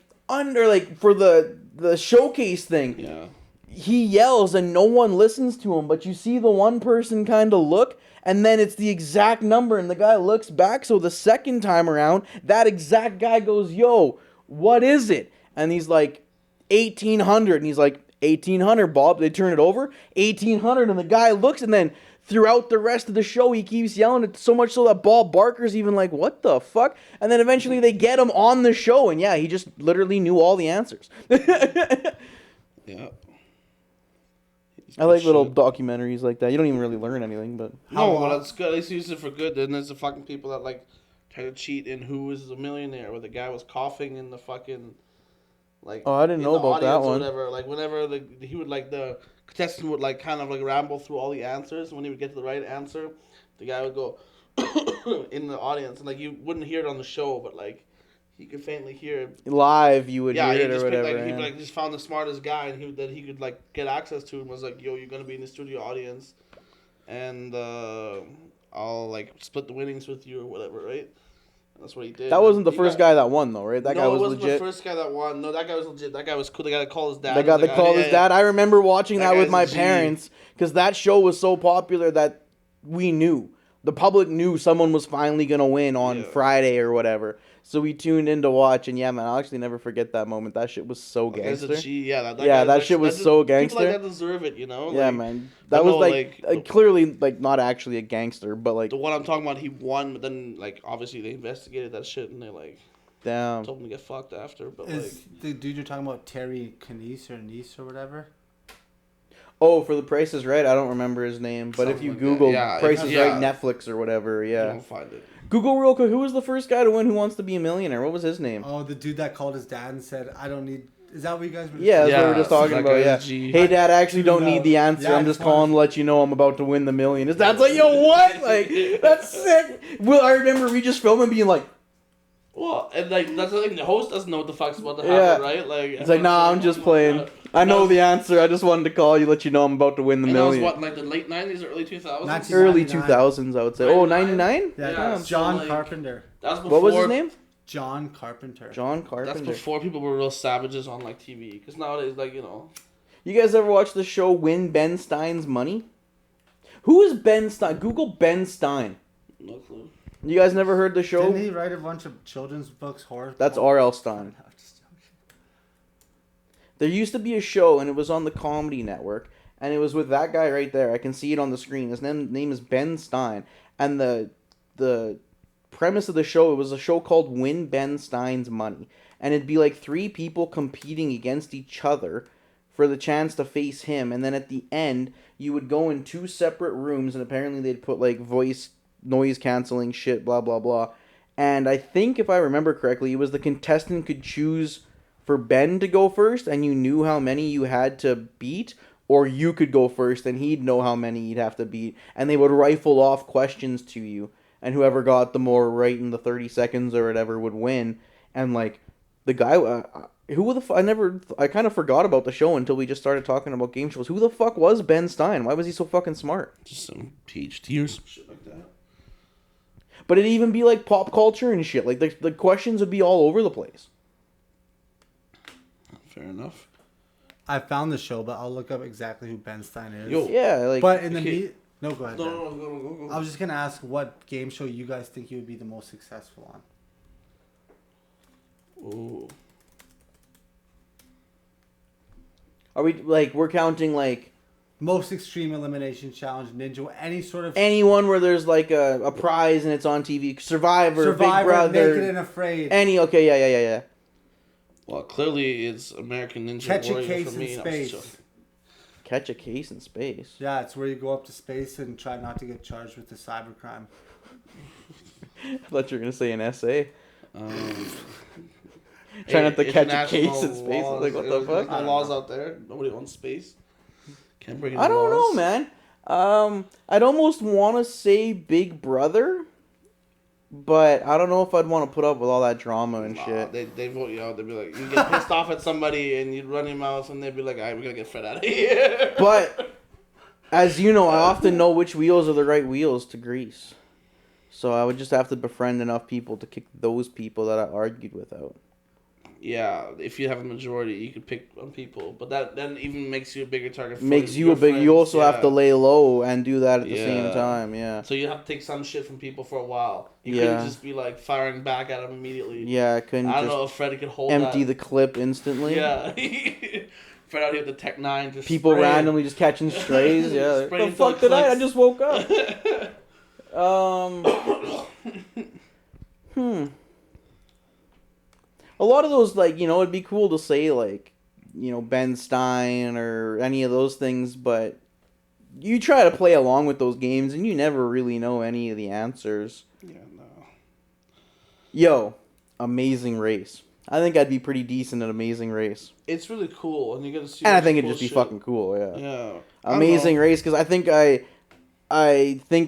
for the showcase thing. Yeah. He yells and no one listens to him, but you see the one person kind of look, and then it's the exact number and the guy looks back. So the second time around, that exact guy goes, "Yo, what is it?" And he's like, 1,800. And he's like, 1,800, Bob. They turn it over, 1,800. And the guy looks, and then throughout the rest of the show, he keeps yelling it so much so that Bob Barker's even like, "What the fuck?" And then eventually they get him on the show, and yeah, he just literally knew all the answers. Yeah. I like Shit. little documentaries like that. You don't even really learn anything, but No, but that's good. At least use it for good. Then there's the fucking people that like try to cheat in Who Is a Millionaire, where the guy was coughing in the fucking like. Oh, I didn't in know the about that audience or one. Whatever. Like whenever he would like the contestant would like kind of like ramble through all the answers. When he would get to the right answer, the guy would go in the audience, and like you wouldn't hear it on the show, but like you could faintly hear it. live you would Yeah, hear he it or just picked, whatever. like he yeah. like just found the smartest guy, and he could like get access to, and was like, "Yo, you're gonna be in the studio audience, and I'll like split the winnings with you or whatever, right?" And that's what he did. That wasn't the He first got- guy that won, though, right? That guy No, was it wasn't legit. the first guy that won. No, that guy was legit. That guy was cool. The guy that called his dad. That guy was that like, called yeah, his dad. I remember watching That that with guy's my a G. parents because that show was so popular that we knew. The public knew someone was finally going to win on Yeah. Friday or whatever. So we tuned in to watch, and yeah, man, I'll actually never forget that moment. That shit was so That guy's gangster. a G. Yeah, that Yeah, guy- that shit was just- so People gangster. like that deserve it, you know. Yeah, Like, man. but That was no, like clearly like not actually a gangster, but like the one I'm talking about, he won, but then like obviously they investigated that shit and they like damn. told him to get fucked after. But Is the dude you're talking about Terry Canese or Nice or whatever? Oh, for the Price is Right, I don't remember his name, but if Something you like that. Google Yeah, Price is yeah. Right Netflix or whatever, you yeah. don't find it. Google real quick. Who was the first guy to win Who Wants to Be a Millionaire? What was his name? Oh, the dude that called his dad and said, "I don't need." Is that what you guys were? Yeah, that's what we Yeah, were just talking that about. guy's Yeah. a G. Hey, Dad, I actually don't No. need the answer. Yeah, I'm I just just wanted- calling to let you know I'm about to win the million. His dad's like, "Yo, what? Like, that's sick." Well, I remember we just filming being like, Well, and like that's the thing. The host doesn't know what the fuck's about to Yeah. happen, right? Like "It's like, nah, I'm just playing. I know the answer. I just wanted to call you, let you know I'm about to win the And that was million." what, like the late '90s or early 2000s? 19 Early 99. 2000s, I would say. Oh, 99? 99? Yeah, Yeah, so, John like- Carpenter. That was before, What was his name? John Carpenter. John That's Carpenter. before people were real savages on like TV. Because nowadays, like You guys ever watch the show Win Ben Stein's Money? Who is Ben Stein? Google Ben Stein. no clue. You guys never heard the show? Didn't he write a bunch of children's books, horror? That's R.L. Stein. No, just joking. There used to be a show, and it was on the Comedy Network, and it was with that guy right there. I can see it on the screen. His name is Ben Stein, and the premise of the show, it was a show called Win Ben Stein's Money, and it'd be like three people competing against each other for the chance to face him, and then at the end, you would go in two separate rooms, and apparently they'd put like voice noise canceling shit, blah blah blah. And I think if I remember correctly, it was the contestant could choose for Ben to go first, and you knew how many you had to beat, or you could go first, and he'd know how many you'd have to beat, and they would rifle off questions to you, and whoever got the more right in the 30 seconds or whatever would win. And like the guy, I kind of forgot about the show until we just started talking about game shows. Who the fuck was Ben Stein? Why was he so fucking smart? Just some PhD or some shit like that. But it'd even be like pop culture and shit. Like the questions would be all over the place. Fair enough. I found the show, but I'll look up exactly who Ben Stein is. Yo. Yeah, like. But in the Okay. no, go ahead. Dan. Go. I was just gonna ask what game show you guys think you would be the most successful on. Ooh. Are we like we're counting like Most extreme elimination challenge, ninja, any sort of anyone where there's like a prize and it's on TV? Survivor, Big Brother, Naked and Afraid. any. Okay, yeah. Well, clearly it's American Ninja Catch a Warrior Case for in me. Space. Catch a Case in Space. Yeah, it's where you go up to space and try not to get charged with the cybercrime. I thought you were gonna say an essay. Hey, Trying not to catch a case international in space. laws, Like what the there's fuck? no laws out there. Nobody owns space. Can't break any I don't know, laws. man. I'd almost want to say Big Brother, but I don't know if I'd want to put up with all that drama and Nah, shit. they vote you out. They'd be like, you get pissed off at somebody and you'd run your mouth and they'd be like, all right, we're gonna get Fred out of here. But as you know, I often know which wheels are the right wheels to grease. So I would just have to befriend enough people to kick those people that I argued with out. Yeah, if you have a majority, you could pick on people, but that then even makes you a bigger target. For Makes you your a big. You friends, also have to yeah. lay low and do that at the same Yeah. time. Yeah. So you have to take some shit from people for a while. You Yeah. couldn't just be like firing back at them immediately. Yeah, I couldn't I don't know just if Fred could hold empty that. the clip instantly. Yeah. Fred out here with the Tech 9 just People spraying. randomly just catching strays. Yeah. Like, Spraying the fuck until did it I? I clicks. just woke up. A lot of those, like, you know, it'd be cool to say, like, you know, Ben Stein or any of those things, but you try to play along with those games and you never really know any of the answers. Yeah, no. Yo, Amazing Race. I think I'd be pretty decent at Amazing Race. It's really cool, and you get to see. And I lots think of it'd just be shit. fucking cool, yeah. Yeah. Amazing Race, because I think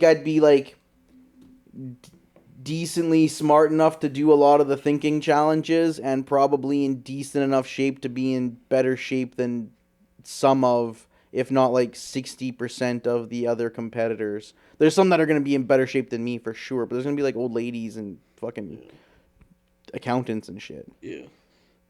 I'd be, like, decently smart enough to do a lot of the thinking challenges and probably in decent enough shape to be in better shape than some of, if not like 60% of the other competitors. There's some that are going to be in better shape than me for sure, but there's going to be like old ladies and fucking accountants and shit. Yeah.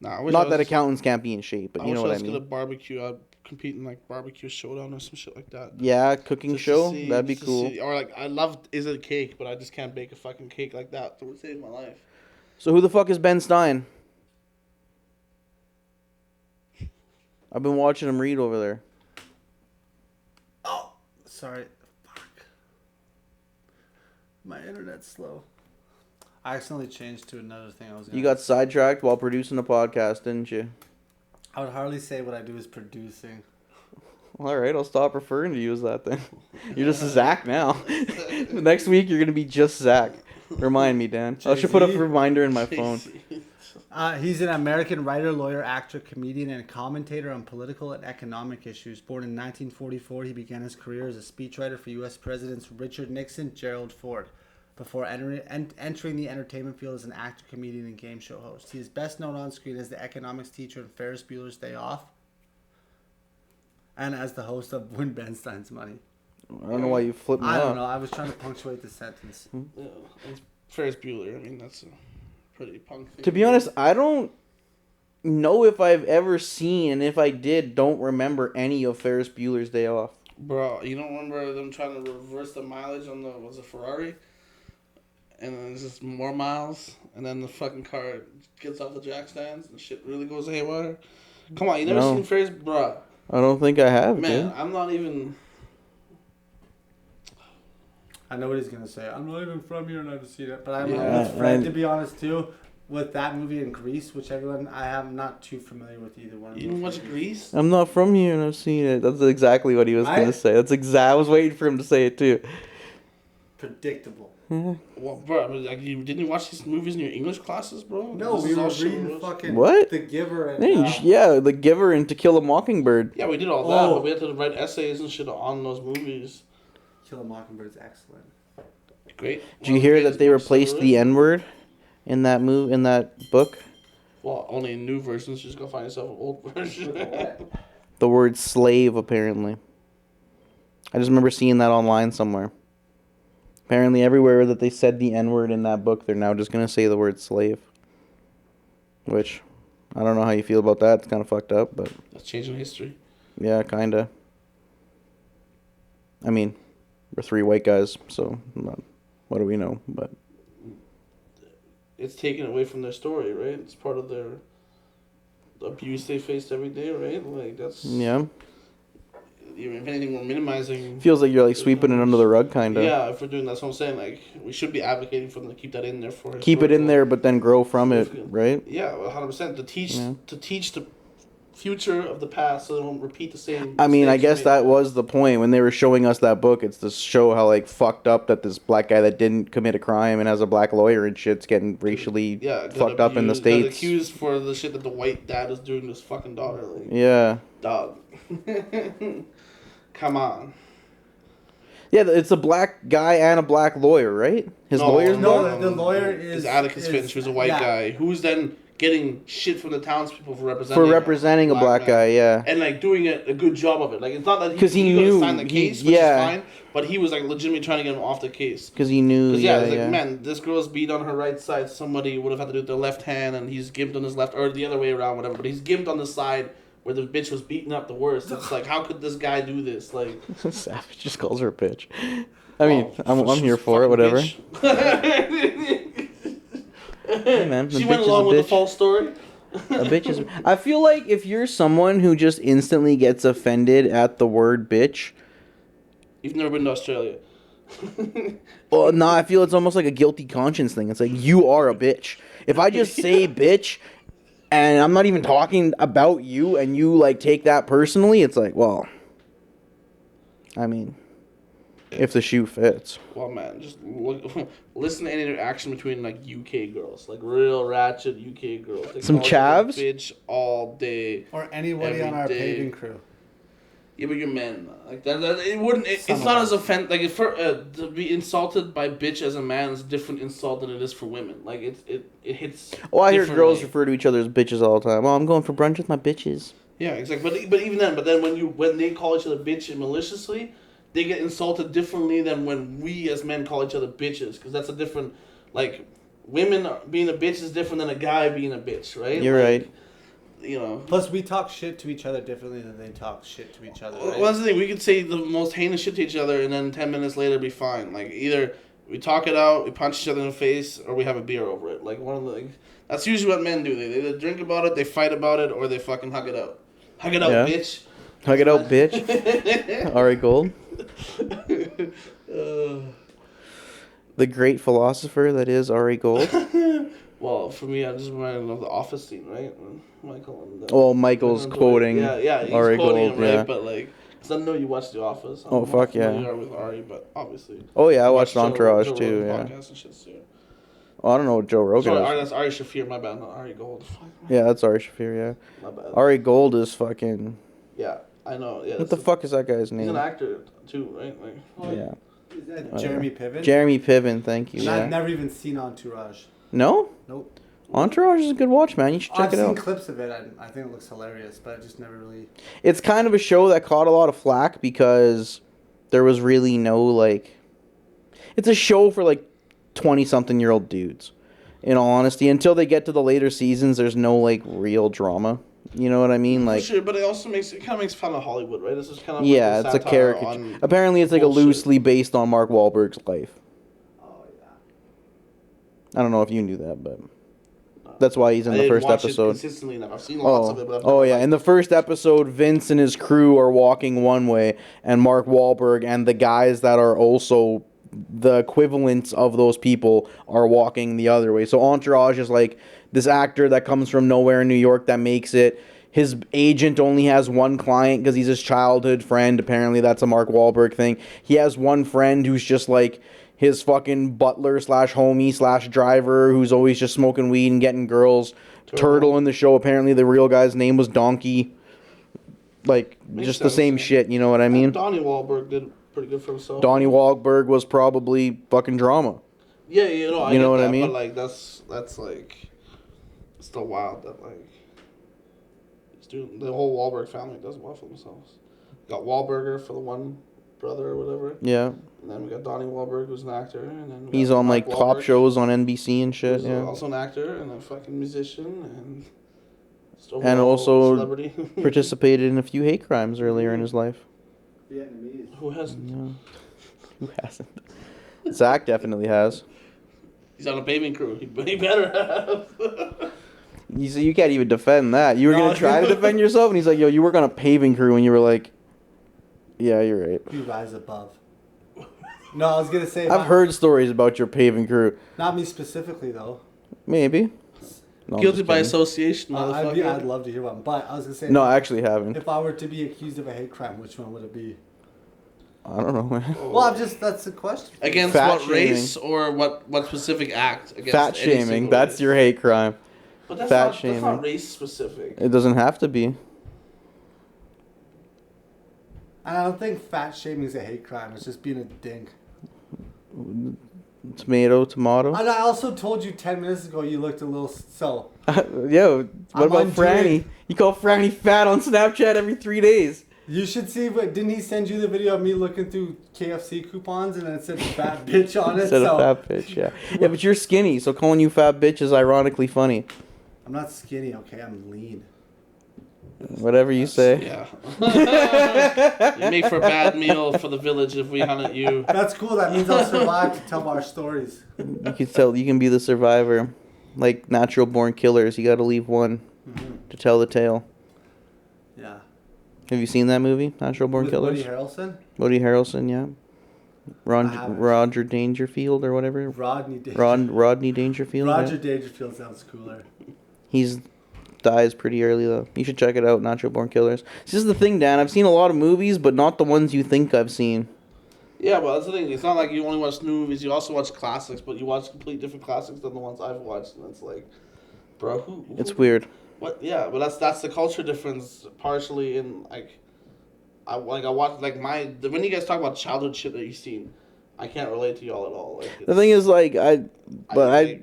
Nah, I wish Not I that was, accountants can't be in shape, but I you know wish what I I was good mean. at barbecue. I'd compete in like barbecue showdown or some shit like that. Yeah, cooking Just to show, see- that'd be just to cool. see- Or like, I love Is It a Cake, but I just can't bake a fucking cake like that. It would save my life. So who the fuck is Ben Stein? I've been watching him read over there. Oh, sorry. Fuck. My internet's slow. I accidentally changed to another thing I was gonna You got sidetracked while producing a podcast, didn't you? I would hardly say what I do is producing. All right, I'll stop referring to you as that then. You're just Zach now. Next week you're gonna be just Zach. Remind me, Dan. I should put a Jay-Z. reminder in my phone. He's an American writer, lawyer, actor, comedian, and commentator on political and economic issues. Born in 1944, he began his career as a speechwriter for U.S. Presidents Richard Nixon, Gerald Ford, before entering the entertainment field as an actor, comedian, and game show host. He is best known on screen as the economics teacher in Ferris Bueller's Day Off, and as the host of Win Ben Stein's Money. I don't know why you flipped me I don't off. know. I was trying to punctuate the sentence. Yeah, it's Ferris Bueller. I mean, that's a pretty punk thing. To be honest, I don't know if I've ever seen, and if I did, don't remember any of Ferris Bueller's Day Off. Bro, you don't remember them trying to reverse the mileage on was it Ferrari? And then it's just more miles, and then the fucking car gets off the jack stands, and shit really goes haywire. Come on, you never No. seen Ferris? Bro, I don't think I have, man, dude. I'm not even... I know what he's gonna say. I'm not even from here and I've seen it, but I'm Yeah, with Fred right. to be honest too. With that movie in Greece, which everyone I am not too familiar with either one. Of You didn't those watch movies. Grease? I'm not from here and I've seen it. That's exactly what he was I- gonna say. I was waiting for him to say it too. Predictable. Well, bro, I mean, like, didn't you watch these movies in your English classes, bro? No, This we is were all shit reading we fucking What? The Giver and Yeah, The Giver and To Kill a Mockingbird. Yeah, we did all that, Oh. but we had to write essays and shit on those movies. Kill a Mockingbird's excellent. Great. Did you hear that they replaced the N-word in that book? Well, only in new versions. Just go find yourself an old version. The word slave, apparently. I just remember seeing that online somewhere. Apparently, everywhere that they said the N-word in that book, they're now just going to say the word slave. Which, I don't know how you feel about that. It's kind of fucked up, but... That's changing history. Yeah, kind of. I mean, we're 3 white guys, so what do we know? But It's taken away from their story, right? It's part of their the abuse they faced every day, right? Like, that's... yeah, If anything, we're minimizing... feels like you're like sweeping it under the rug, kind of. Yeah, if we're doing that's what I'm saying. Like, we should be advocating for them to keep that in there for Keep it in historical- there, but then grow from it, right? Yeah, 100%. Yeah. To teach the future of the past so they won't repeat the same. I mean, I mistakes guess made. that was the point when they were showing us that book. It's to show how like fucked up that this black guy that didn't commit a crime and has a black lawyer and shit's getting racially got fucked up in the abused- got States. accused for the shit that the white dad is doing to his fucking daughter. Like, Yeah. dog. Come on. Yeah, it's a black guy and a black lawyer, right? His No, lawyer's No, black? the lawyer is Atticus Finch, who's a white yeah. guy, who's then getting shit from the townspeople for representing a black man. guy, yeah. And like doing a good job of it. Like it's not that 'Cause he he knew- signed the he- case, which yeah. is fine, but he was like legitimately trying to get him off the case. Because he knew, Because yeah, it's like, yeah. man, this girl's beat on her right side. Somebody would have had to do it with their left hand, and he's gimped on his left, or the other way around, whatever. But he's gimped on the side where the bitch was beaten up the worst. It's like, how could this guy do this? Like, Savage just calls her a bitch. I mean, oh, I'm here for it, fucking whatever. bitch. Hey, man, the She bitch went is a along with the bitch. false story. A bitch is. I feel like if you're someone who just instantly gets offended at the word bitch, You've never been to Australia. well, no, I feel it's almost like a guilty conscience thing. It's like, you are a bitch. If I just say bitch, and I'm not even talking about you, and you, like, take that personally, it's like, well, I mean, if the shoe fits. Well, man, just listen to any interaction between like UK girls, like real ratchet UK girls. They Some call each other chavs? bitch all day. Or anybody Every on our day. paving crew. Yeah, but you're men. Like that it wouldn't. It's Some of not us. as offend. Like if to be insulted by bitch as a man is a different insult than it is for women. Like it hits. Well, I hear girls differently. refer to each other as bitches all the time. Oh, I'm going for brunch with my bitches. Yeah, exactly. But even then, when they call each other bitch maliciously, they get insulted differently than when we as men call each other bitches, because that's a different, like, women being a bitch is different than a guy being a bitch, right? You're Like, right. You know. Plus, we talk shit to each other differently than they talk shit to each other. Right? Well, that's the thing. We could say the most heinous shit to each other, and then 10 minutes later be fine. Like, either we talk it out, we punch each other in the face, or we have a beer over it. Like, one of the... Like, that's usually what men do. They either drink about it, they fight about it, or they fucking hug it out. Hug it out, Yeah. bitch. Hug it out, bitch. Ari Gold. The great philosopher that is Ari Gold. Well, for me, I just reminded of the Office scene, right? When Michael and Oh, Michael's quoting Yeah, he's Ari quoting Gold, him, right? yeah. But like, because I know you watched The Office. I'm Oh, not fuck yeah. familiar with Ari, but obviously. Oh, yeah, I watched Joe- Entourage, Joe too, Rogan yeah. podcast and shit, too. Oh, I don't know what Joe Rogan Sorry, is. that's Ari Shafir, my bad, not Ari Gold. Fuck, Yeah, that's Ari Shafir, yeah. my bad. Ari Gold is fucking... Yeah, I know. Yeah, What the fuck is that guy's He's an name? actor, too, right? Like, Yeah. Is that Oh, Jeremy yeah. Piven? Jeremy Piven, thank you, And I've yeah. never even seen Entourage. No? Nope. Entourage is a good watch, man. You should check I've it seen out. clips of it. I think it looks hilarious, but I just never really. It's kind of a show that caught a lot of flack because there was really no, like... It's a show for, like, 20-something-year-old dudes. In all honesty, until they get to the later seasons, there's no, like, real drama. You know what I mean? Like, sure, but it also makes fun of Hollywood, right? This is kind of yeah, like it's a satire caricature. on Apparently, it's, like, a bullshit. loosely based on Mark Wahlberg's life. Oh yeah. I don't know if you knew that, but... That's why he's in I the didn't first watch it episode. consistently enough. I've seen lots of it, but I've Oh never, yeah. like, In the first episode, Vince and his crew are walking one way, and Mark Wahlberg and the guys that are also the equivalents of those people are walking the other way. So Entourage is like this actor that comes from nowhere in New York that makes it. His agent only has one client because he's his childhood friend. Apparently, that's a Mark Wahlberg thing. He has one friend who's just like his fucking butler slash homie slash driver who's always just smoking weed and getting girls. Turtle in the show, apparently the real guy's name was Donkey. Like, Makes just sense, the same yeah. shit, you know what I mean? Donnie Wahlberg did pretty good for himself. Donnie Wahlberg was probably fucking drama. Yeah, you know, I You get know what I that, mean? But like that's like, it's still wild that like, it's doing the whole Wahlberg family does well for themselves. Got Wahlberger for the one brother or whatever, Yeah. and then we got Donnie Wahlberg who's an actor, and then we He's got on Mark like top Wahlberg, shows on NBC and shit, who's yeah. also an actor and a fucking musician and. just And overall also celebrity. Participated in a few hate crimes earlier in his life. Vietnamese. Who hasn't? Yeah. Who hasn't? Zach definitely has. He's on a paving crew. He better have. You can't even defend that. You were No. gonna try to defend yourself, and he's like, "Yo, you work on a paving crew," and you were like, "Yeah, you're right." You rise above. No, I was gonna say. I've heard stories about your paving crew. Not me specifically though. Maybe. No, I'm Guilty just by kidding. association, motherfucker. I'd love to hear one, but I was gonna say. No, I actually haven't. If I were to be accused of a hate crime, which one would it be? I don't know, man. Well, that's the question. Against Fat what race or what specific act? Against Fat any shaming. single That's race? your hate crime. But that's fat not, shaming. That's not race specific. It doesn't have to be. And I don't think fat shaming is a hate crime. It's just being a dink. Tomato. And I also told you 10 minutes ago you looked a little so. Yo, what I'm about undoing- Franny? You call Franny fat on Snapchat every 3 days. You should see, but didn't he send you the video of me looking through KFC coupons and it said fat bitch on it? Instead So of fat bitch, yeah. Yeah, but you're skinny, so calling you fat bitch is ironically funny. I'm not skinny, okay? I'm lean. Whatever you say. Yeah. You make for a bad meal for the village if we hunt at you. That's cool. That means I'll survive to tell our stories. You can be the survivor. Like natural born killers, you gotta leave one to tell the tale. Yeah. Have you seen that movie, Natural Born With Killers? Woody Harrelson? Woody Harrelson, yeah. I haven't. Roger Dangerfield or whatever. Rodney Dangerfield. Rodney Dangerfield. yeah. Roger Dangerfield sounds cooler. He's dies pretty early though. You should check it out, Natural Born Killers. This is the thing, Dan. I've seen a lot of movies, but not the ones you think I've seen. Yeah, but that's the thing. It's not like you only watch new movies. You also watch classics, but you watch completely different classics than the ones I've watched. And it's like, bro, who It's weird. What? Yeah, but that's the culture difference partially in like, I watch like when you guys talk about childhood shit that you've seen, I can't relate to y'all at all. Like, The thing is, like, I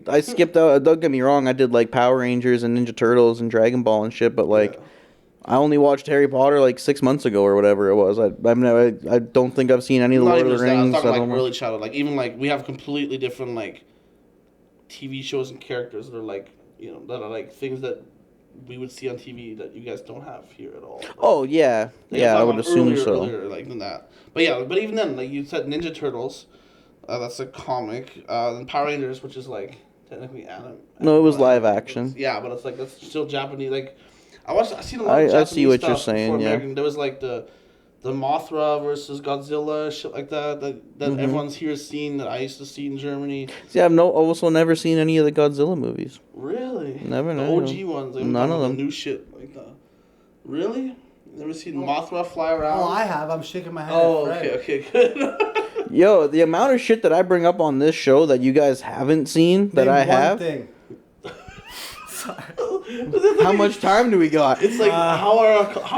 I- skipped out. Don't get me wrong. I did like Power Rangers and Ninja Turtles and Dragon Ball and shit. But like, yeah. I only watched Harry Potter like 6 months ago or whatever it was. I don't think I've seen any of the Not Lord even of the just that, I was Rings. talking I like don't know. early childhood. Like even like we have completely different like TV shows and characters that are like that are like things that we would see on TV that you guys don't have here at all. Oh yeah, Like, yeah. I'm I talking would about assume so. Earlier, like than that. But yeah, but even then, like you said, Ninja Turtles, that's a comic. Then Power Rangers, which is like technically anime. No, it was live action. Yeah, but it's like that's still Japanese. Like I seen a lot of I Japanese see what you're stuff saying, before yeah. American. There was like the Mothra versus Godzilla shit like that Mm-hmm. everyone's here seen that I used to see in Germany. See, I've also never seen any of the Godzilla movies. Really? Never, The no. OG ones. Like, None of the them. new shit like that. Really? Never seen Mothra fly around? Oh, I have. I'm shaking my head. Oh, at Fred. okay, good. Yo, the amount of shit that I bring up on this show that you guys haven't seen that Name I one have. thing. Sorry. How much time do we got? It's like how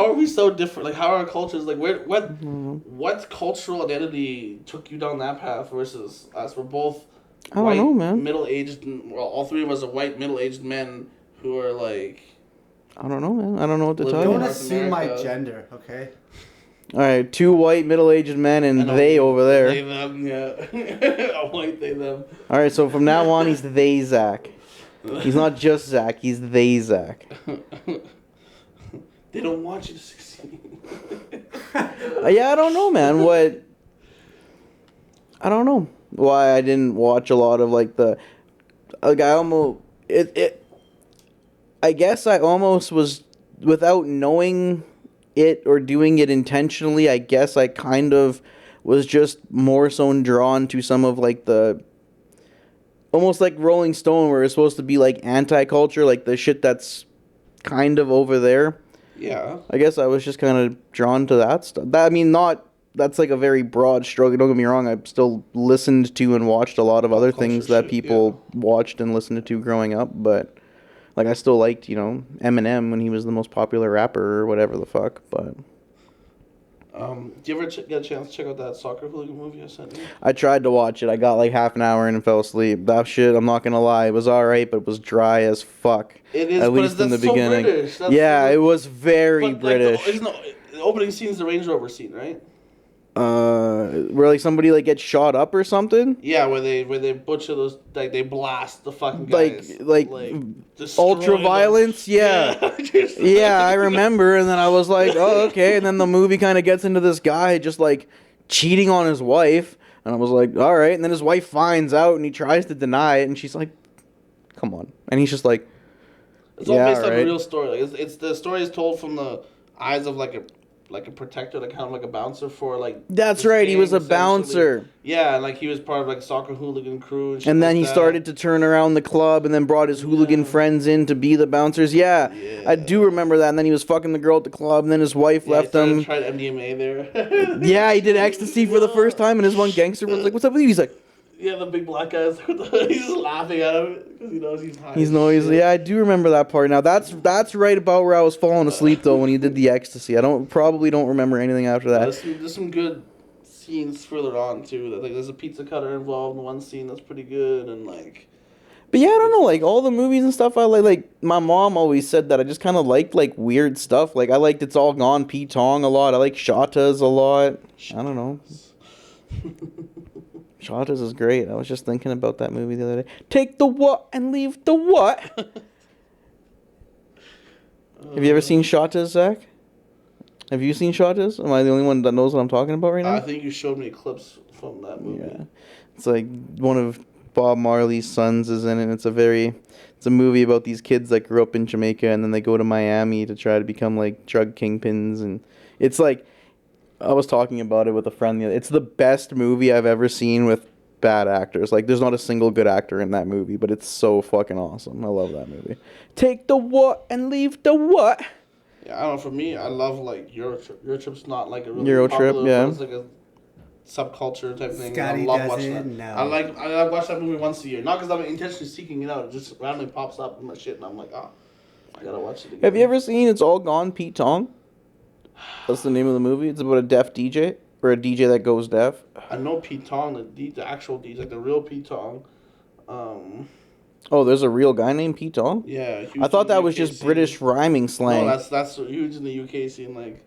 are we so different? Like how are our cultures like what cultural identity took you down that path versus us? We're both I don't know, man. middle-aged. Well, all three of us are white middle-aged men who are like. I don't know, man. I don't know what to Living tell Don't you. North assume my America. gender, okay? All right, 2 white middle-aged men and I know. they over there. They them, yeah. A white they them. All right, so from now on, he's they Zach. He's not just Zach. He's they Zach. They don't want you to succeed. Yeah, I don't know, man. I don't know why I didn't watch a lot of like the. Like I almost I guess I almost was without knowing it or doing it intentionally. I guess I kind of was just more so drawn to some of like the. Almost like Rolling Stone, where it's supposed to be like anti-culture, like the shit that's kind of over there. Yeah. I guess I was just kind of drawn to that stuff. I mean, not that's like a very broad stroke. Don't get me wrong. I've still listened to and watched a lot of other Culture things that shit, people watched and listened to growing up, but like I still liked, Eminem when he was the most popular rapper or whatever the fuck. But Do you ever get a chance to check out that soccer hooligan movie I sent you? I tried to watch it. I got like half an hour in and fell asleep. That shit, I'm not gonna lie, it was alright, but it was dry as fuck. It is, at but least in the that's so beginning. British. That's Yeah, so- it was very But, British. The opening scene is the Range Rover scene, right? Where like somebody like gets shot up or something. Yeah, where they butcher those, like they blast the fucking Like- guys, like destroy ultra them. violence, yeah. Just Yeah, I remember, and then I was like, oh, okay, and then the movie kind of gets into this guy just like cheating on his wife, and I was like, all right, and then his wife finds out, and he tries to deny it, and she's like, come on, and he's just like, It's all yeah, based on a right. real story. Like it's the story is told from the eyes of like a protector, like kind of like a bouncer for like. That's this right, he gang, was a essentially. bouncer. Yeah, and like he was part of like soccer hooligan crew. And, shit And then like he that. started to turn around the club and then brought his hooligan Yeah. friends in to be the bouncers. Yeah, I do remember that. And then he was fucking the girl at the club, and then his wife Yeah, left he him. tried MDMA there. Yeah, he did ecstasy for the first time, and his one gangster was like, what's up with you? He's like, Yeah, the big black guys. He's just laughing at him because he knows he's high. he's as noisy. shit. Yeah, I do remember that part. Now that's right about where I was falling asleep though when he did the ecstasy. I probably don't remember anything after that. There's some good scenes further on too. That like there's a pizza cutter involved in one scene that's pretty good, and like But yeah, I don't know, like all the movies and stuff I like my mom always said that I just kind of liked like weird stuff. Like I liked It's All Gone, Pete Tong a lot. I like Shatas a lot. I don't know. Shatas is great. I was just thinking about that movie the other day. Take the what and leave the what? Have you ever seen Shatas, Zach? Have you seen Shatas? Am I the only one that knows what I'm talking about right now? I think you showed me clips from that movie. Yeah. It's like one of Bob Marley's sons is in it. It's a movie about these kids that grew up in Jamaica and then they go to Miami to try to become like drug kingpins, and it's like I was talking about it with a friend the other. It's the best movie I've ever seen with bad actors. Like there's not a single good actor in that movie, but it's so fucking awesome. I love that movie. Take the what and leave the what? Yeah, I don't know. For me, I love like Eurotrip. Eurotrip's not like a really Eurotrip, popular, yeah. but it's like a subculture type thing. Scotty I love does watching it that. now. I watch that movie once a year, not because I'm intentionally seeking it out. It just randomly pops up in my shit, and I'm like, I gotta watch it again. Have you ever seen It's All Gone, Pete Tong? That's the name of the movie. It's about a deaf DJ or a DJ that goes deaf. I know Pete Tong, the actual DJ, like the real Pete Tong. Oh, there's a real guy named Pete Tong? Yeah. huge I thought in the that was UK just scene. British rhyming slang. No, that's huge in the UK scene. Like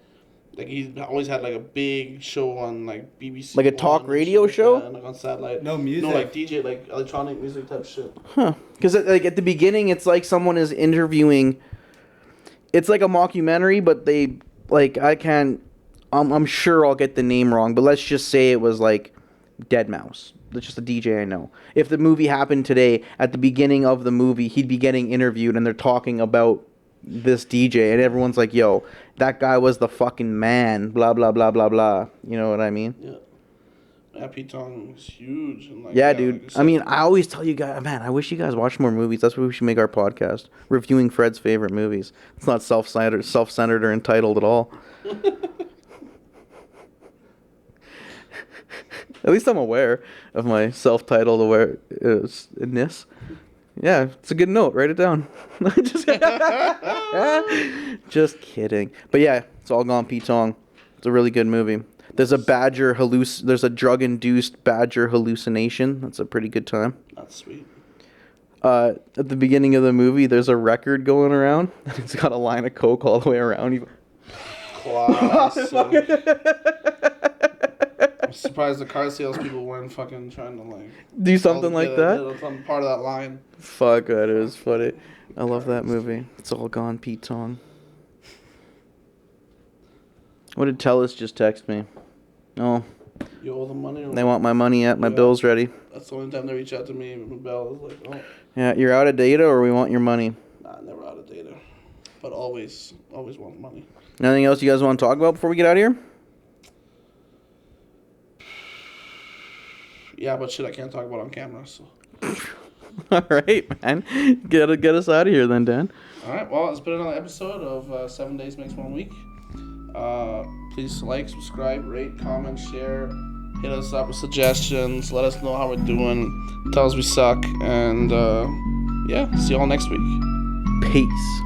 he always had like a big show on like BBC. Like a talk One and radio shit like show? that, and, like on satellite. No music. No, like DJ, like electronic music type shit. Huh. Because like at the beginning, it's like someone is interviewing. It's like a mockumentary, but they like I can't. I'm sure I'll get the name wrong, but let's just say it was like Dead Mouse. That's just a DJ I know. If the movie happened today, at the beginning of the movie, he'd be getting interviewed, and they're talking about this DJ, and everyone's like, "Yo, that guy was the fucking man." Blah blah blah blah blah. You know what I mean? Yeah. Yeah, Pete Tong is huge. And like, Yeah, like dude. you I said- mean, I always tell you guys, man, I wish you guys watch more movies. That's what we should make our podcast. Reviewing Fred's favorite movies. It's not self-centered or entitled at all. At least I'm aware of my self-titled awareness. Yeah, it's a good note. Write it down. Just kidding. But yeah, It's All Gone, Pete Tong. It's a really good movie. There's a There's a drug-induced badger hallucination. That's a pretty good time. That's sweet. At the beginning of the movie, there's a record going around. It's got a line of coke all the way around. Classic. I'm surprised the car salespeople weren't fucking trying to like Do something like that. Some part of that line. Fuck, that is funny. I love that movie. It's All Gone, Pete Tong. What did Telus just text me? Oh, You owe them money. Or they want my money yet. My Yeah. bill's ready. That's the only time they reach out to me. Bell is like, oh, Yeah, you're out of data, or we want your money. nah, never out of data, but always want money. Anything else you guys want to talk about before we get out of here? Yeah, but shit, I can't talk about on camera. So. All right, man. Get us out of here then, Dan. All right. Well, it's been another episode of 7 Days Makes 1 Week. Please like, subscribe, rate, comment, share. Hit us up with suggestions. Let us know how we're doing. Tell us we suck. And yeah, see you all next week. Peace.